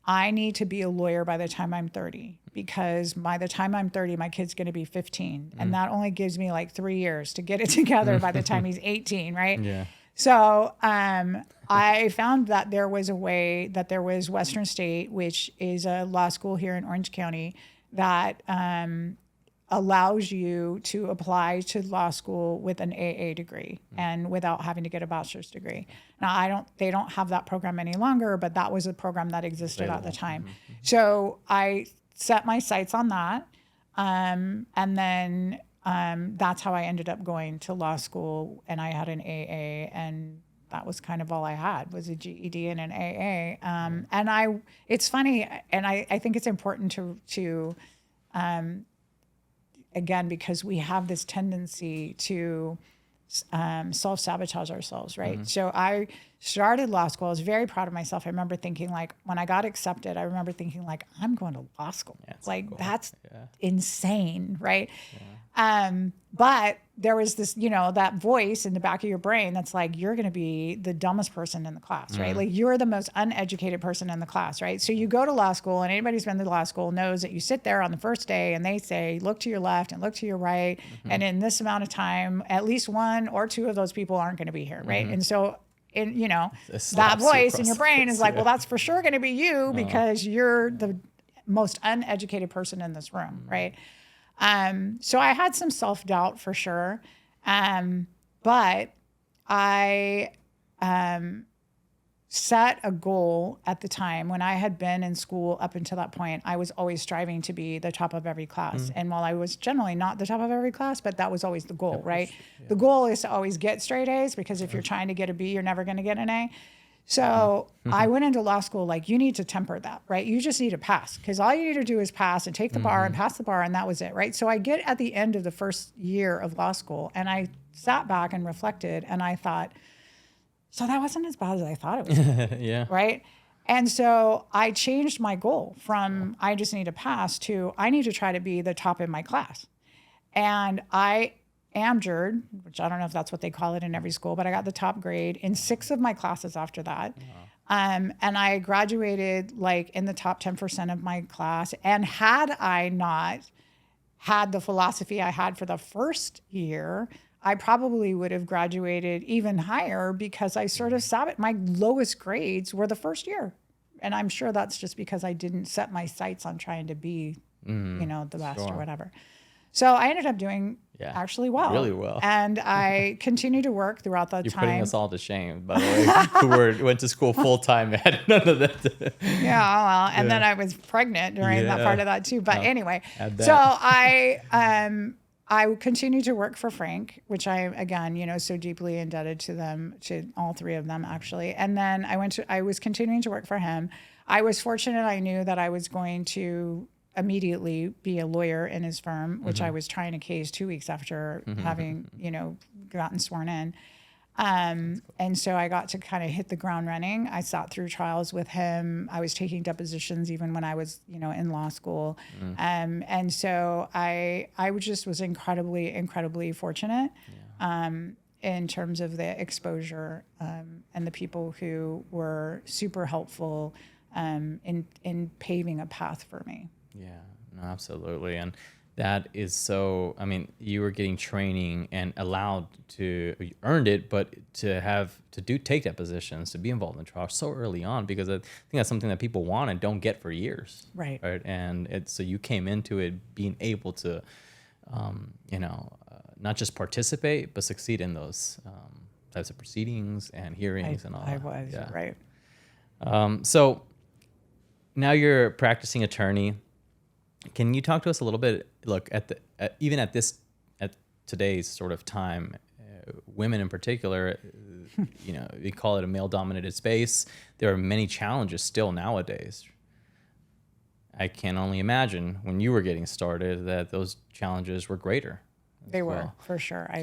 I need to be a lawyer by the time I'm 30, because by the time I'm 30, my kid's going to be 15. And that only gives me like 3 years to get it together by the time he's 18, right? Yeah. So I found that there was a way that there was Western State, which is a law school here in Orange County, that allows you to apply to law school with an AA degree and without having to get a bachelor's degree. Now, they don't have that program any longer, but that was a program that existed at the time. So I set my sights on that. And then that's how I ended up going to law school, and I had an AA, and that was kind of all I had was a GED and an AA. And it's funny, and I think it's important to again, because we have this tendency to self-sabotage ourselves, right? So I started law school. I was very proud of myself. I remember thinking like, when I got accepted, I remember thinking like, I'm going to law school. Like cool. That's insane. Right. But there was this, that voice in the back of your brain that's like, you're going to be the dumbest person in the class, right? Like you're the most uneducated person in the class, right? So you go to law school, and anybody who's been to law school knows that you sit there on the first day and they say, look to your left and look to your right. And in this amount of time, at least one or two of those people aren't going to be here, right? And so, that voice in your brain is like, well, that's for sure going to be you because you're the most uneducated person in this room, right? So I had some self-doubt for sure. But I set a goal at the time when I had been in school up until that point. I was always striving to be the top of every class. And while I was generally not the top of every class, but that was always the goal, right? Yeah. The goal is to always get straight A's, because if you're trying to get a B, you're never going to get an A. So I went into law school like, you need to temper that, right? You just need to pass, because all you need to do is pass and take the bar and pass the bar, and that was it, right? So I get at the end of the first year of law school, and I sat back and reflected, and I thought, so that wasn't as bad as I thought it was. Yeah. Right? And so I changed my goal from I just need to pass to I need to try to be the top in my class. And I amjured, which I don't know if that's what they call it in every school, but I got the top grade in 6 of my classes after that. And I graduated like in the top 10% of my class. And had I not had the philosophy I had for the first year, I probably would have graduated even higher, because I sort of my lowest grades were the first year. And I'm sure that's just because I didn't set my sights on trying to be, the best or whatever. So I ended up doing actually well. Really well. And I continued to work throughout that You're time. putting us all to shame, by the way, who went to school full time and had none of that. Yeah, well, and then I was pregnant during that part of that too. But anyway, so I continued to work for Frank, which I, again, so deeply indebted to them, to all 3 of them actually. And then I was continuing to work for him. I was fortunate. I knew that I was going to immediately be a lawyer in his firm, which I was trying a case 2 weeks after having, gotten sworn in. And so I got to kind of hit the ground running. I sat through trials with him. I was taking depositions even when I was, in law school. And so I just was incredibly, incredibly fortunate in terms of the exposure and the people who were super helpful in paving a path for me. Yeah, no, absolutely. And that is so, you were getting training and allowed to, you earned it, but to take depositions, to be involved in trials so early on, because I think that's something that people want and don't get for years. Right. And so you came into it being able to, not just participate, but succeed in those types of proceedings and hearings and all that. I was, right. So now you're a practicing attorney. Can you talk to us a little bit? Look, at today's sort of time, women in particular, we call it a male-dominated space. There are many challenges still nowadays. I can only imagine when you were getting started that those challenges were greater. They were, for sure. I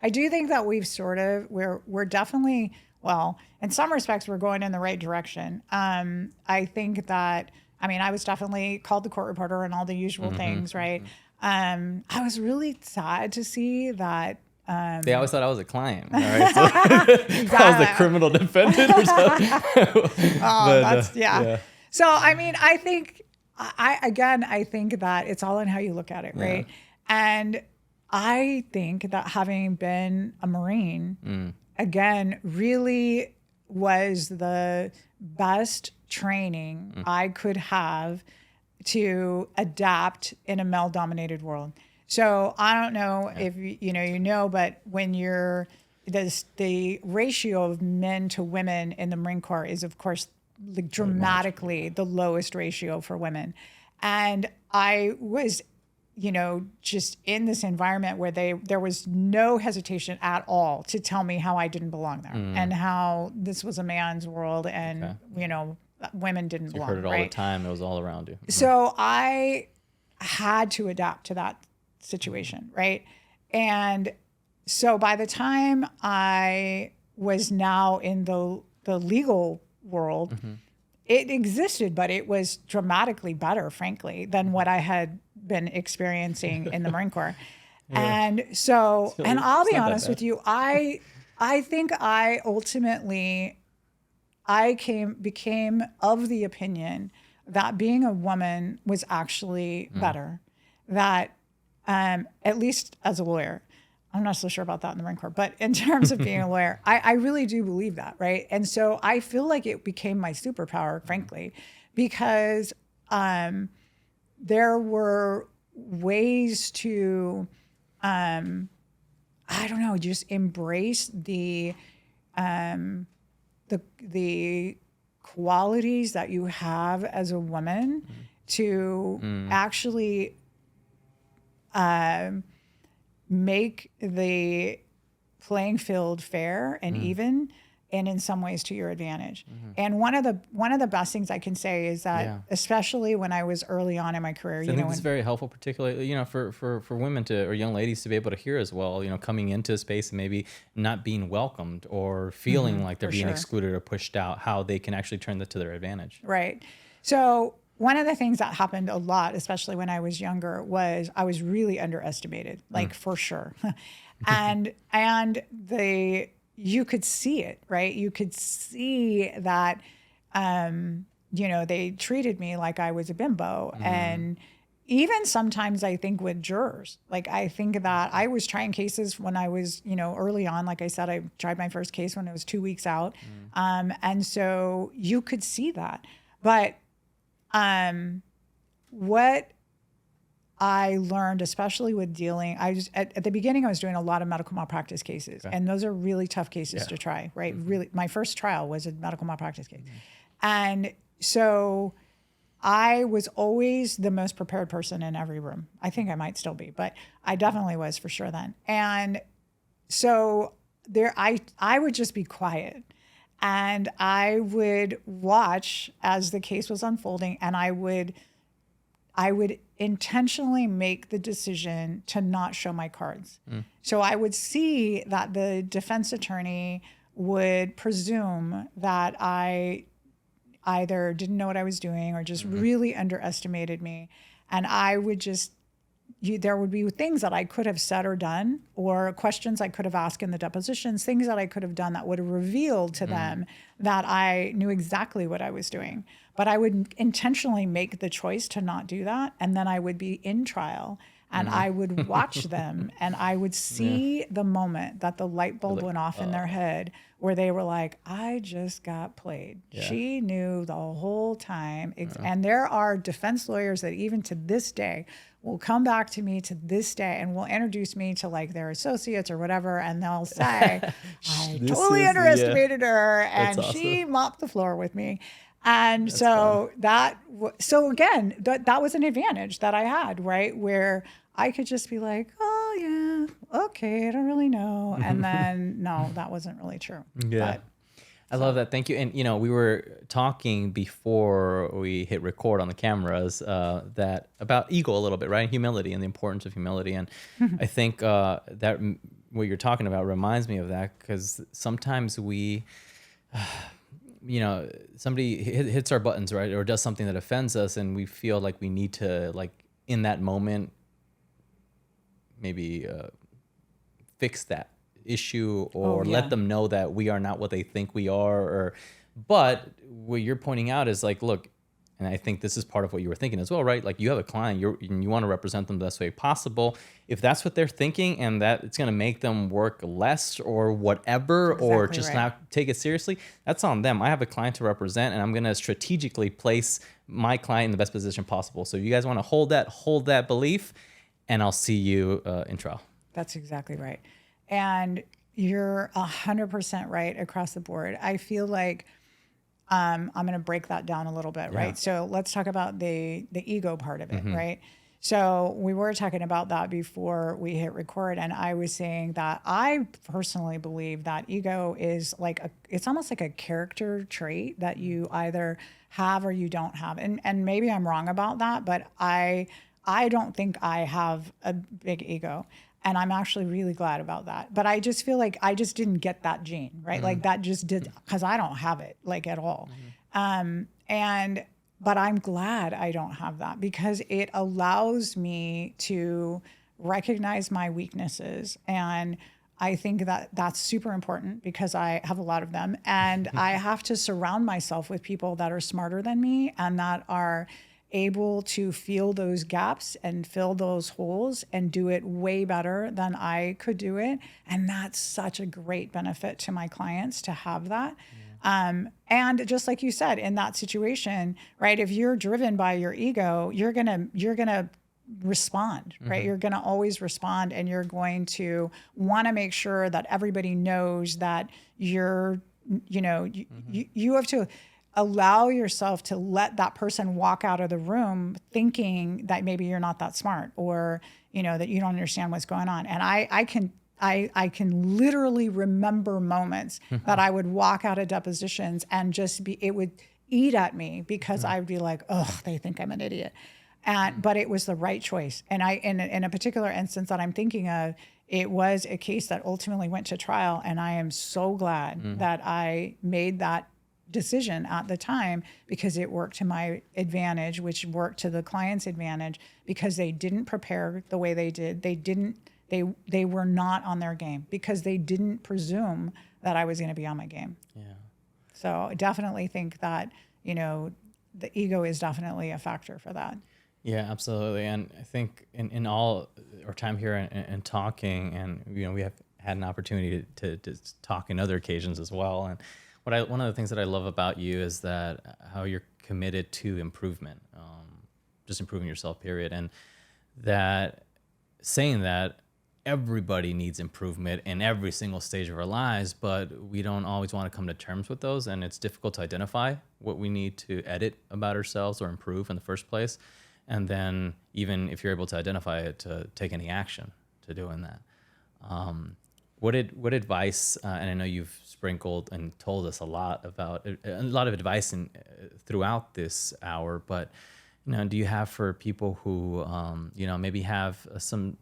do think that we're definitely, well, in some respects, we're going in the right direction. I think that, I was definitely called the court reporter and all the usual things, right? I was really sad to see that. They always thought I was a client. All right? So I was the criminal defendant or something. So, I think, I think that it's all in how you look at it, right? And I think that having been a Marine, again, really was the best training I could have to adapt in a male-dominated world. So I don't know if but when the ratio of men to women in the Marine Corps is, of course, like dramatically the lowest ratio for women. And I was, just in this environment where there was no hesitation at all to tell me how I didn't belong there and how this was a man's world and, women didn't belong. You heard it all the time. It was all around you. So I had to adapt to that situation, right? And so by the time I was now in the legal world, it existed, but it was dramatically better, frankly, than what I had been experiencing in the Marine Corps. And so, and I'll be honest with you, I think I ultimately, became of the opinion that being a woman was actually better. That, at least as a lawyer, I'm not so sure about that in the Marine Corps, but in terms of being a lawyer, I really do believe that, right? And so I feel like it became my superpower, frankly, because there were ways to, I don't know, just embrace the qualities that you have as a woman to actually make the playing field fair and even, and in some ways to your advantage. And one of the best things I can say is that, especially when I was early on in my career, So I think it's very helpful, particularly, for women to, or young ladies to be able to hear as well, coming into a space and maybe not being welcomed or feeling like they're being excluded or pushed out, how they can actually turn that to their advantage. Right. So one of the things that happened a lot, especially when I was younger, was I was really underestimated, like for sure. and you could see it, right? You could see that, they treated me like I was a bimbo. And even sometimes I think with jurors, like I think that I was trying cases when I was, early on. Like I said, I tried my first case when it was 2 weeks out. And so you could see that. But what I learned, especially with dealing, at the beginning, I was doing a lot of medical malpractice cases, and those are really tough cases to try, right? Really, my first trial was a medical malpractice case. And so I was always the most prepared person in every room. I think I might still be, but I definitely was for sure then. And so I would just be quiet. And I would watch as the case was unfolding, and I would intentionally make the decision to not show my cards. So I would see that the defense attorney would presume that I either didn't know what I was doing or just really underestimated me. And I would just, there would be things that I could have said or done, or questions I could have asked in the depositions, things that I could have done that would have revealed to them that I knew exactly what I was doing. But I would intentionally make the choice to not do that. And then I would be in trial and I would watch them, and I would see the moment that the light bulb went off in their head, where they were like, I just got played. She knew the whole time. And there are defense lawyers that even to this day will come back to me to this day and will introduce me to like their associates or whatever. And they'll say, I totally underestimated her, and she mopped the floor with me. And that's so fun. So again, that was an advantage that I had, right? Where I could just be like, oh yeah, okay, I don't really know. And then no, that wasn't really true. Yeah. I love that. Thank you. And, we were talking before we hit record on the cameras that about ego a little bit, right? Humility and the importance of humility. And I think that what you're talking about reminds me of that, because sometimes we, somebody hits our buttons, right? Or does something that offends us, and we feel like we need to, like, in that moment, maybe fix that issue or let them know that we are not what they think we are. But what you're pointing out is like, look, and I think this is part of what you were thinking as well, right? Like, you have a client, you want to represent them the best way possible. If that's what they're thinking and that it's going to make them work less or whatever, or just not take it seriously, that's on them. I have a client to represent, and I'm going to strategically place my client in the best position possible. So if you guys want to hold that belief, and I'll see you in trial. That's exactly right. And you're 100% right across the board. I feel like I'm going to break that down a little bit, right? So let's talk about the ego part of it, right? So we were talking about that before we hit record, and I was saying that I personally believe that ego is like it's almost like a character trait that you either have or you don't have. And maybe I'm wrong about that, but I don't think I have a big ego. And I'm actually really glad about that. But I just feel like I just didn't get that gene, right? Like that just did, because I don't have it like at all. But I'm glad I don't have that, because it allows me to recognize my weaknesses. And I think that that's super important, because I have a lot of them. And I have to surround myself with people that are smarter than me and that are able to feel those gaps and fill those holes and do it way better than I could do it. And that's such a great benefit to my clients to have that. And just like you said, in that situation, right, if you're driven by your ego, you're gonna respond, right? You're gonna always respond, and you're going to want to make sure that everybody knows that you're, you have to allow yourself to let that person walk out of the room thinking that maybe you're not that smart, or, that you don't understand what's going on. And I can literally remember moments that I would walk out of depositions and it would eat at me, because I would be like, oh, they think I'm an idiot. But it was the right choice. And in a particular instance that I'm thinking of, it was a case that ultimately went to trial. And I am so glad that I made that decision at the time, because it worked to my advantage, which worked to the client's advantage, because they didn't prepare the way they did. They were not on their game, because they didn't presume that I was going to be on my game. Yeah. So I definitely think that, the ego is definitely a factor for that. Yeah, absolutely. And I think in all our time here and talking, and we have had an opportunity to talk in other occasions as well. And one of the things that I love about you is that how you're committed to improvement, just improving yourself, period. And that saying that everybody needs improvement in every single stage of our lives, but we don't always want to come to terms with those. And it's difficult to identify what we need to edit about ourselves or improve in the first place. And then even if you're able to identify it, to take any action to doing that. What advice, and I know you've sprinkled and told us a lot about a lot of advice throughout this hour, but do you have for people who maybe have some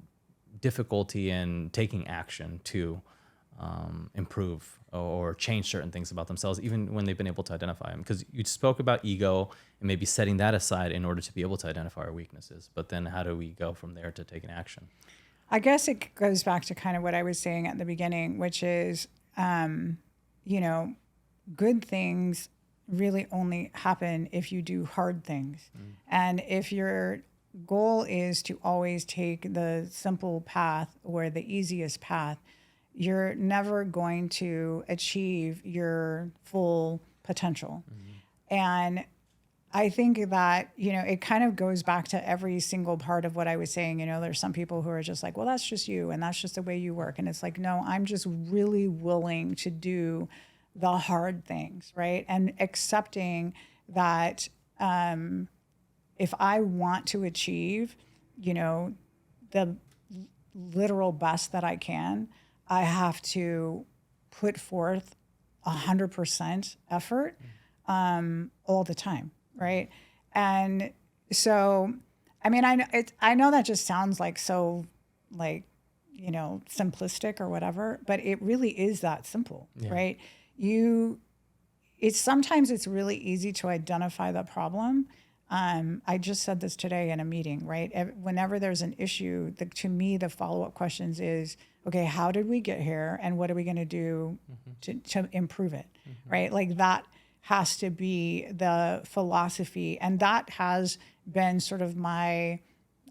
difficulty in taking action to improve or change certain things about themselves, even when they've been able to identify them? Because you spoke about ego and maybe setting that aside in order to be able to identify our weaknesses, but then how do we go from there to take an action? I guess it goes back to kind of what I was saying at the beginning, which is, good things really only happen if you do hard things. And if your goal is to always take the simple path or the easiest path, you're never going to achieve your full potential. And I think that, it kind of goes back to every single part of what I was saying. There's some people who are just like, well, that's just you, and that's just the way you work. And it's like, no, I'm just really willing to do the hard things, right? And accepting that if I want to achieve, the literal best that I can, I have to put forth 100% effort all the time. Right. And so, I mean, I know that just sounds like so simplistic or whatever, but it really is that simple, right? Sometimes it's really easy to identify the problem. I just said this today in a meeting, right? Whenever there's an issue, to me, the follow-up questions is, okay, how did we get here? And what are we going to do to improve it, right? Like that has to be the philosophy. And that has been sort of my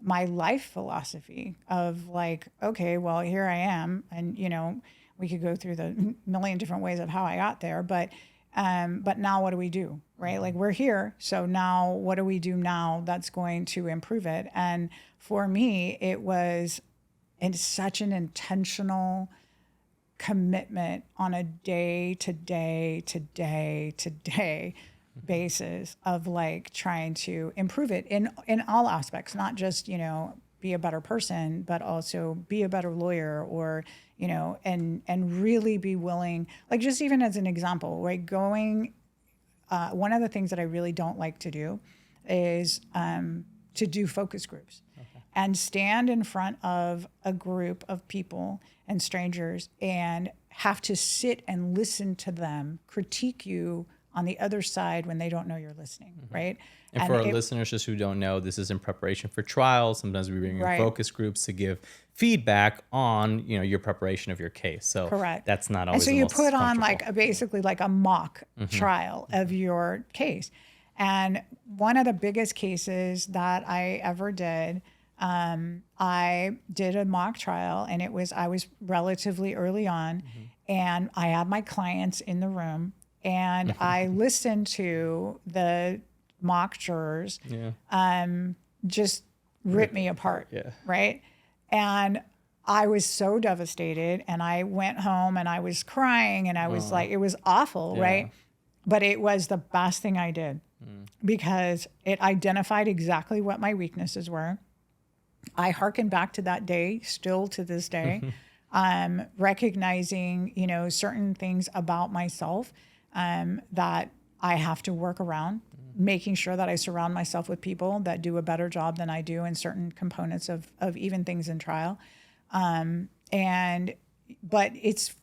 life philosophy of like, okay, well, here I am. And, we could go through the million different ways of how I got there, but now what do we do, right? Like we're here. So now what do we do now that's going to improve it? And for me, it was such an intentional commitment on a day to day basis of like trying to improve it in all aspects, not just, be a better person, but also be a better lawyer or, and really be willing, like just even as an example, right? One of the things that I really don't like to do is to do focus groups. Okay. and stand in front of a group of people and strangers and have to sit and listen to them critique you on the other side when they don't know you're listening, right? And for our listeners just who don't know, this is in preparation for trials. Sometimes we bring in focus groups to give feedback on, your preparation of your case. So correct. That's not always. And so the you most put on comfortable. basically like a mock trial of your case. And one of the biggest cases that I ever did, I did a mock trial, and I was relatively early on, and I had my clients in the room, and I listened to the mock jurors just rip me apart, right? And I was so devastated, and I went home and I was crying, and I was like, it was awful, right? But it was the best thing I did because it identified exactly what my weaknesses were. I hearken back to that day, still to this day, recognizing, certain things about myself that I have to work around, making sure that I surround myself with people that do a better job than I do in certain components of even things in trial. But it's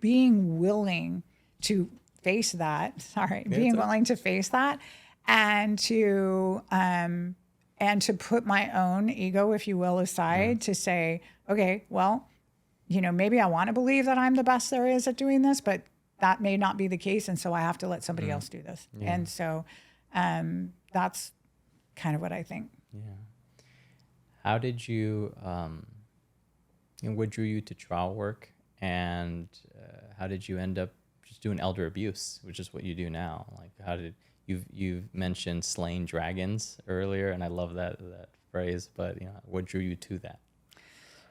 being willing to face that, willing to face that and to put my own ego, if you will, aside to say, okay, well, maybe I want to believe that I'm the best there is at doing this, but that may not be the case. And so I have to let somebody else do this. Yeah. And so that's kind of what I think. Yeah. How did you, what drew you to trial work, and how did you end up just doing elder abuse, which is what you do now? Like, how did you've mentioned slaying dragons earlier, and I love that phrase, but what drew you to that?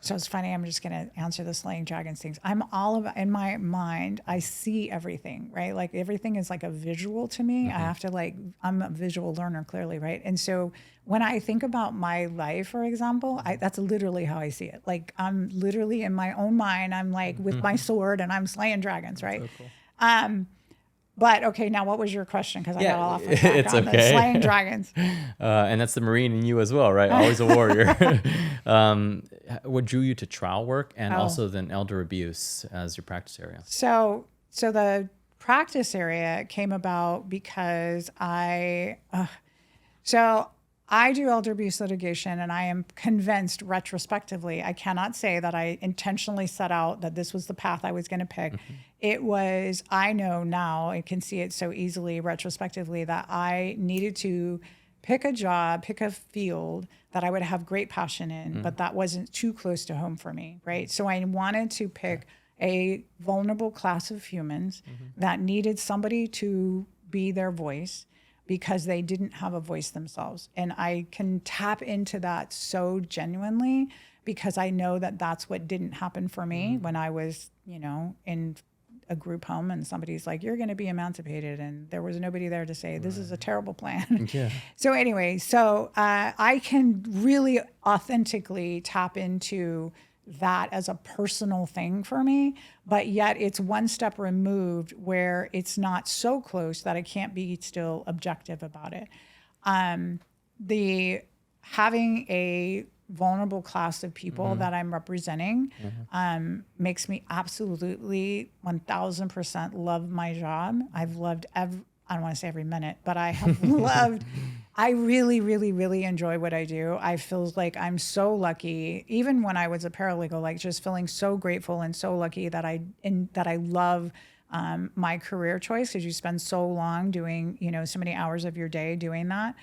So it's funny, I'm just going to answer the slaying dragons things. I'm all about, in my mind, I see everything, right? Like everything is like a visual to me. I have to I'm a visual learner, clearly, right? And so when I think about my life, for example, that's literally how I see it. Like I'm literally in my own mind, I'm like with my sword and I'm slaying dragons, right? So cool. But okay, now what was your question? Because I got all off the track it's on okay. the slaying dragons. And that's the Marine in you as well, right? Always a warrior. What drew you to trial work and also then elder abuse as your practice area? So the practice area came about because I do elder abuse litigation, and I am convinced retrospectively, I cannot say that I intentionally set out that this was the path I was going to pick. It was, I know now, I can see it so easily retrospectively, that I needed to pick a job, pick a field that I would have great passion in, but that wasn't too close to home for me, right? So I wanted to pick a vulnerable class of humans that needed somebody to be their voice, because they didn't have a voice themselves. And I can tap into that so genuinely because I know that that's what didn't happen for me when I was, in a group home and somebody's like, you're going to be emancipated. And there was nobody there to say, this is a terrible plan. So anyway, I can really authentically tap into that as a personal thing for me, but yet it's one step removed where it's not so close that I can't be still objective about it. The having a vulnerable class of people that I'm representing makes me absolutely 1000% love my job. I've loved I don't want to say every minute, but I have loved, I really, really, really enjoy what I do. I feel like I'm so lucky, even when I was a paralegal, like just feeling so grateful and so lucky that I love my career choice, because you spend so long doing, so many hours of your day doing that.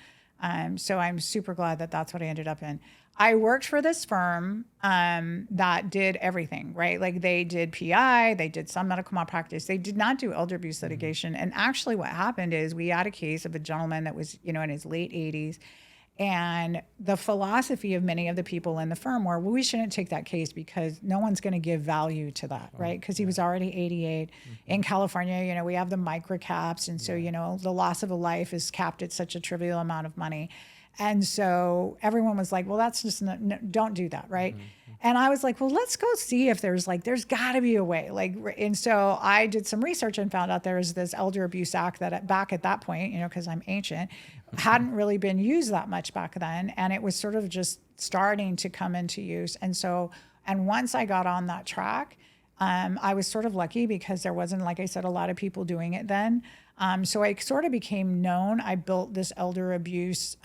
So I'm super glad that that's what I ended up in. I worked for this firm that did everything, right? Like they did PI, they did some medical malpractice. They did not do elder abuse litigation. And actually what happened is we had a case of a gentleman that was, in his late 80s. And the philosophy of many of the people in the firm were, well, we shouldn't take that case because no one's going to give value to that, right? Because he was already 88. In California, we have the micro caps. And so, the loss of a life is capped at such a trivial amount of money. And so everyone was like, well, that's just, don't do that, right? And I was like, well, let's go see if there's got to be a way. And so I did some research and found out there was this Elder Abuse Act that back at that point, because I'm ancient, hadn't really been used that much back then. And it was sort of just starting to come into use. And once I got on that track, I was sort of lucky because there wasn't, like I said, a lot of people doing it then. So I sort of became known. I built this elder abuse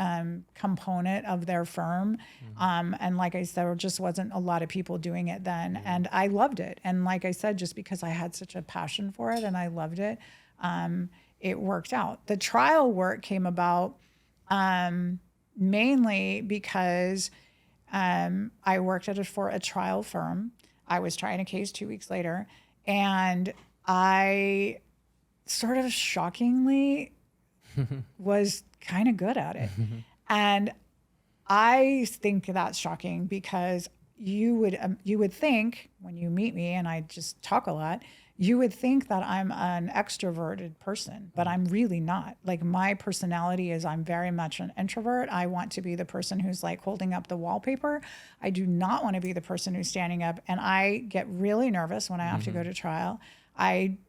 component of their firm. And like I said, there just wasn't a lot of people doing it then. And I loved it. And like I said, just because I had such a passion for it and I loved it, it worked out. The trial work came about mainly because I worked for a trial firm. I was trying a case 2 weeks later, and I sort of shockingly was kind of good at it. And I think that's shocking because you would think when you meet me, and I just talk a lot, you would think that I'm an extroverted person, but I'm really not. Like, my personality is I'm very much an introvert. I want to be the person who's like holding up the wallpaper. I do not want to be the person who's standing up. And I get really nervous when I have to go to trial. I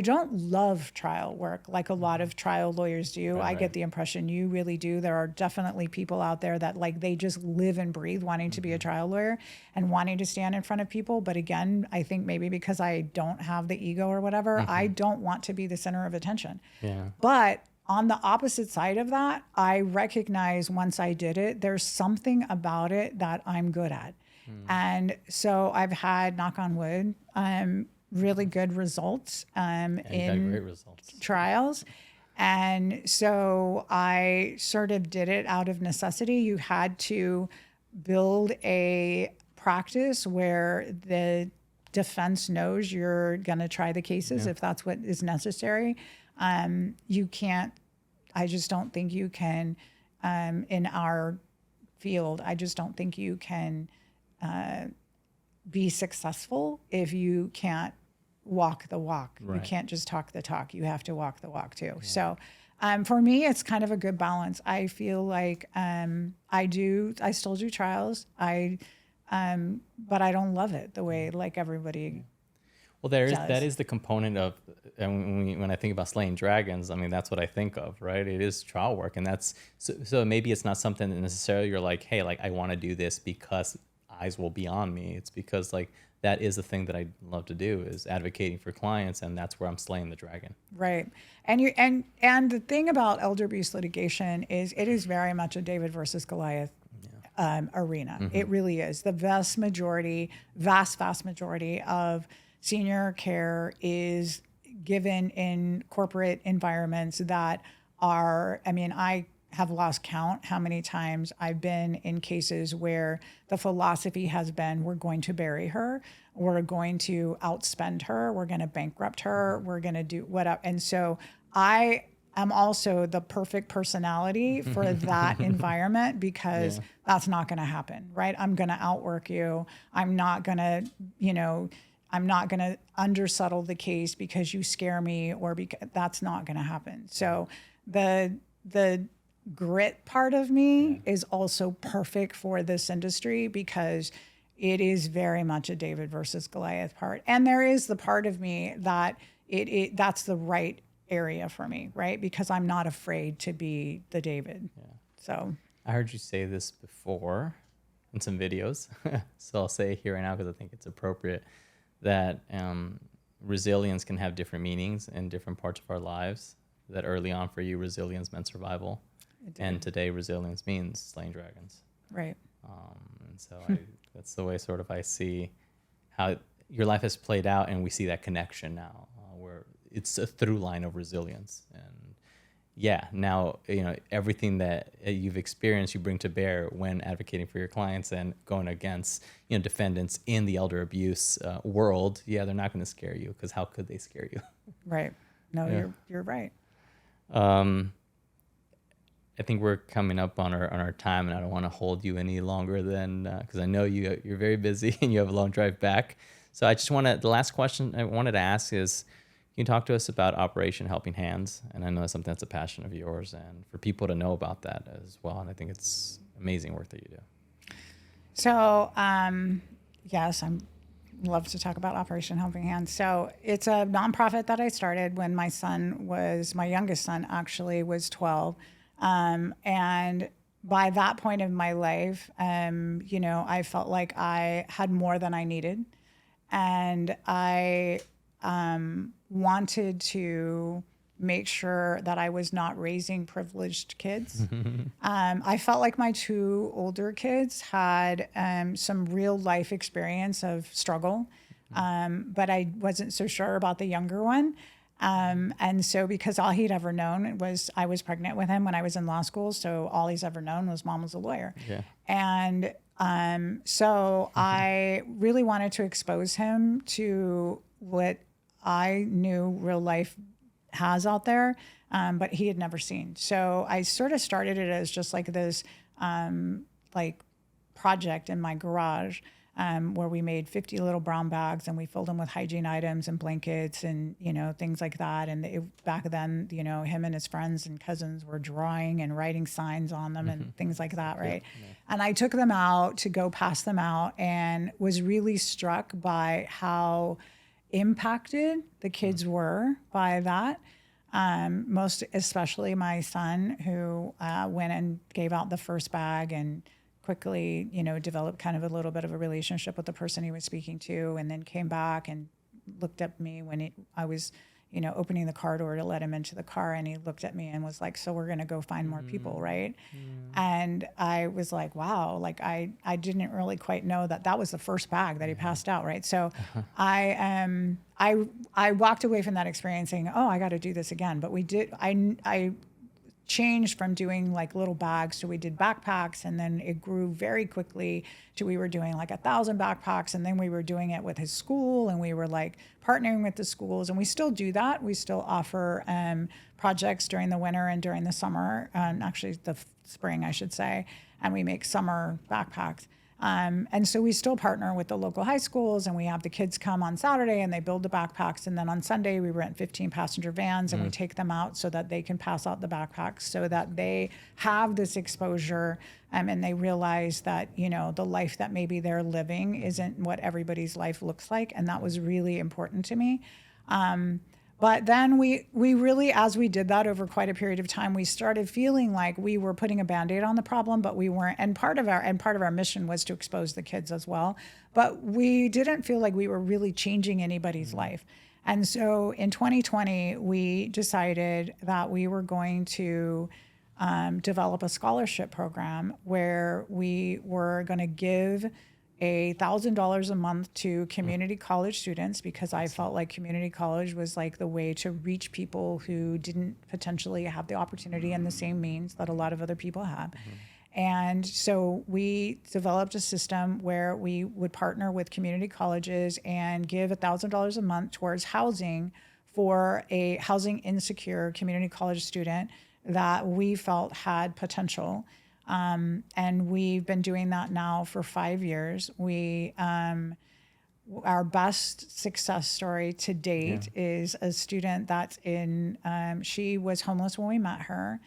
don't love trial work like a lot of trial lawyers do. Right. I get the impression you really do. There are definitely people out there that they just live and breathe wanting to be a trial lawyer and wanting to stand in front of people. But again, I think maybe because I don't have the ego or whatever, I don't want to be the center of attention. Yeah. But on the opposite side of that, I recognize once I did it, there's something about it that I'm good at. And so I've had, knock on wood, really good results in great results. trials. And so I sort of did it out of necessity. You had to build a practice where the defense knows you're going to try the cases if that's what is necessary. You can't, I just don't think you can, in our field, I just don't think you can be successful if you can't walk the walk. Right. You can't just talk the talk. You have to walk the walk too. Yeah. So for me, it's kind of a good balance. I feel like I still do trials. But I don't love it the way like everybody Well, that is the component of, and when I think about slaying dragons, I mean, that's what I think of, right? It is trial work. And that's, so maybe it's not something that necessarily you're like, hey, like I want to do this because eyes will be on me. It's because like that is the thing that I love to do, is advocating for clients, and that's where I'm slaying the dragon. Right. And the thing about elder abuse litigation is it is very much a David versus Goliath arena. It really is. The vast majority of senior care is given in corporate environments that are, I mean, I have lost count how many times I've been in cases where the philosophy has been, we're going to bury her, we're going to outspend her, we're going to bankrupt her, we're going to do whatever. And so I am also the perfect personality for that environment because that's not going to happen, right? I'm going to outwork you. I'm not going to, I'm not going to undersettle the case because you scare me, or because that's not going to happen. So the grit part of me is also perfect for this industry because it is very much a David versus Goliath part. And there is the part of me that that's the right area for me, right? Because I'm not afraid to be the David. Yeah. So I heard you say this before in some videos, so I'll say it here right now because I think it's appropriate, that resilience can have different meanings in different parts of our lives. That early on for you, resilience meant survival. And today, resilience means slaying dragons. Right. And so that's the way sort of I see how your life has played out, and we see that connection now, where it's a through line of resilience. And now everything that you've experienced, you bring to bear when advocating for your clients and going against defendants in the elder abuse world. Yeah, they're not going to scare you, because how could they scare you? Right. No, you're right. I think we're coming up on our time, and I don't want to hold you any longer than, because I know you're very busy and you have a long drive back. So I just the last question I wanted to ask is, can you talk to us about Operation Helping Hands? And I know that's something that's a passion of yours, and for people to know about that as well. And I think it's amazing work that you do. So, yes, I'm love to talk about Operation Helping Hand. So it's a nonprofit that I started when my youngest son actually was 12. And by that point in my life, I felt like I had more than I needed. And I wanted to make sure that I was not raising privileged kids. I felt like my two older kids had some real life experience of struggle, but I wasn't so sure about the younger one. And so, because all he'd ever known was I was pregnant with him when I was in law school, so all he's ever known was mom was a lawyer. Yeah. And so I really wanted to expose him to what I knew real life has out there, but he had never seen. So I sort of started it as just like this project in my garage, where we made 50 little brown bags and we filled them with hygiene items and blankets and, things like that. And back then, him and his friends and cousins were drawing and writing signs on them and things like that, right? Yeah. And I took them out to go pass them out and was really struck by how impacted the kids were by that. Most especially my son, who went and gave out the first bag and quickly, developed kind of a little bit of a relationship with the person he was speaking to, and then came back and looked at me when I was, opening the car door to let him into the car, and he looked at me and was like, "So we're gonna go find more people, right?" And I was like, "Wow!" Like I didn't really quite know that was the first bag that he passed out, right? So I walked away from that experience saying, "Oh, I got to do this again." But we did. I changed from doing like little bags to we did backpacks, and then it grew very quickly to we were doing like 1,000 backpacks, and then we were doing it with his school, and we were like partnering with the schools, and we still do that. We still offer projects during the winter and during the summer, actually the spring, I should say, and we make summer backpacks. And so we still partner with the local high schools, and we have the kids come on Saturday and they build the backpacks. And then on Sunday, we rent 15 passenger vans and we take them out so that they can pass out the backpacks so that they have this exposure, and they realize that, the life that maybe they're living isn't what everybody's life looks like. And that was really important to me. But then we really, as we did that over quite a period of time, we started feeling like we were putting a Band-Aid on the problem, but we weren't. And part of our mission was to expose the kids as well. But we didn't feel like we were really changing anybody's life. And so in 2020, we decided that we were going to develop a scholarship program where we were going to give $1,000 a month to community college students, because I felt like community college was like the way to reach people who didn't potentially have the opportunity and the same means that a lot of other people have. And so we developed a system where we would partner with community colleges and give $1,000 a month towards housing for a housing insecure community college student that we felt had potential. And we've been doing that now for 5 years. Our best success story to date is a student that's she was homeless when we met her.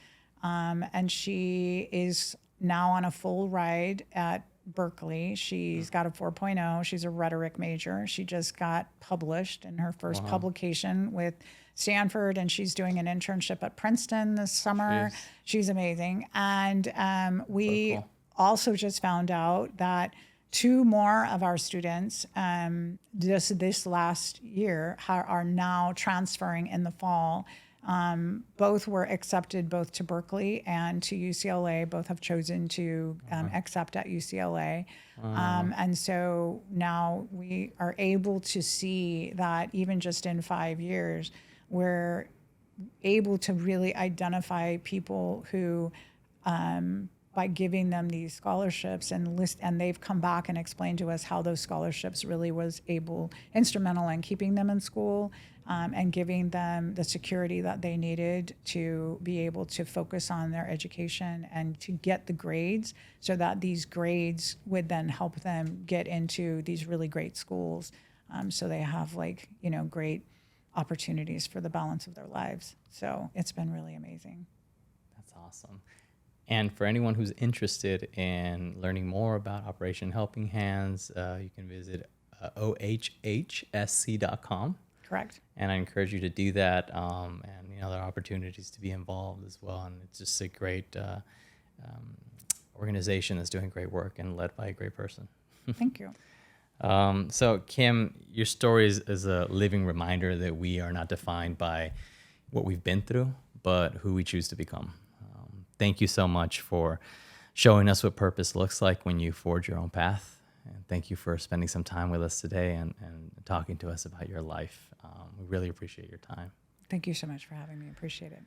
And she is now on a full ride at Berkeley. She's got a 4.0. She's a rhetoric major. She just got published in her first publication with Stanford, and she's doing an internship at Princeton this summer. Jeez. She's amazing. And we also just found out that 2 more of our students this last year are now transferring in the fall. Both were accepted both to Berkeley and to UCLA. Both have chosen to accept at UCLA. And so now we are able to see that even just in 5 years, we're able to really identify people who, by giving them these scholarships and they've come back and explained to us how those scholarships really was instrumental in keeping them in school, and giving them the security that they needed to be able to focus on their education and to get the grades, so that these grades would then help them get into these really great schools, so they have great opportunities for the balance of their lives. So it's been really amazing. That's awesome. And for anyone who's interested in learning more about Operation Helping Hands, you can visit ohhsc.com. Correct. And I encourage you to do that. And there are opportunities to be involved as well. And it's just a great organization that's doing great work and led by a great person. Thank you. So Kim, your story is a living reminder that we are not defined by what we've been through, but who we choose to become. Thank you so much for showing us what purpose looks like when you forge your own path. And thank you for spending some time with us today and talking to us about your life. We really appreciate your time. Thank you so much for having me. Appreciate it.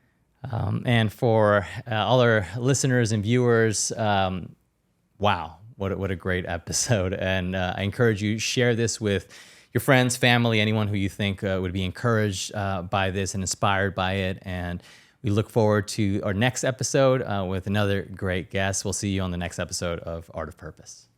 And for all our listeners and viewers, wow, what a great episode. And I encourage you, share this with your friends, family, anyone who you think would be encouraged by this and inspired by it. And we look forward to our next episode with another great guest. We'll see you on the next episode of Art of Purpose.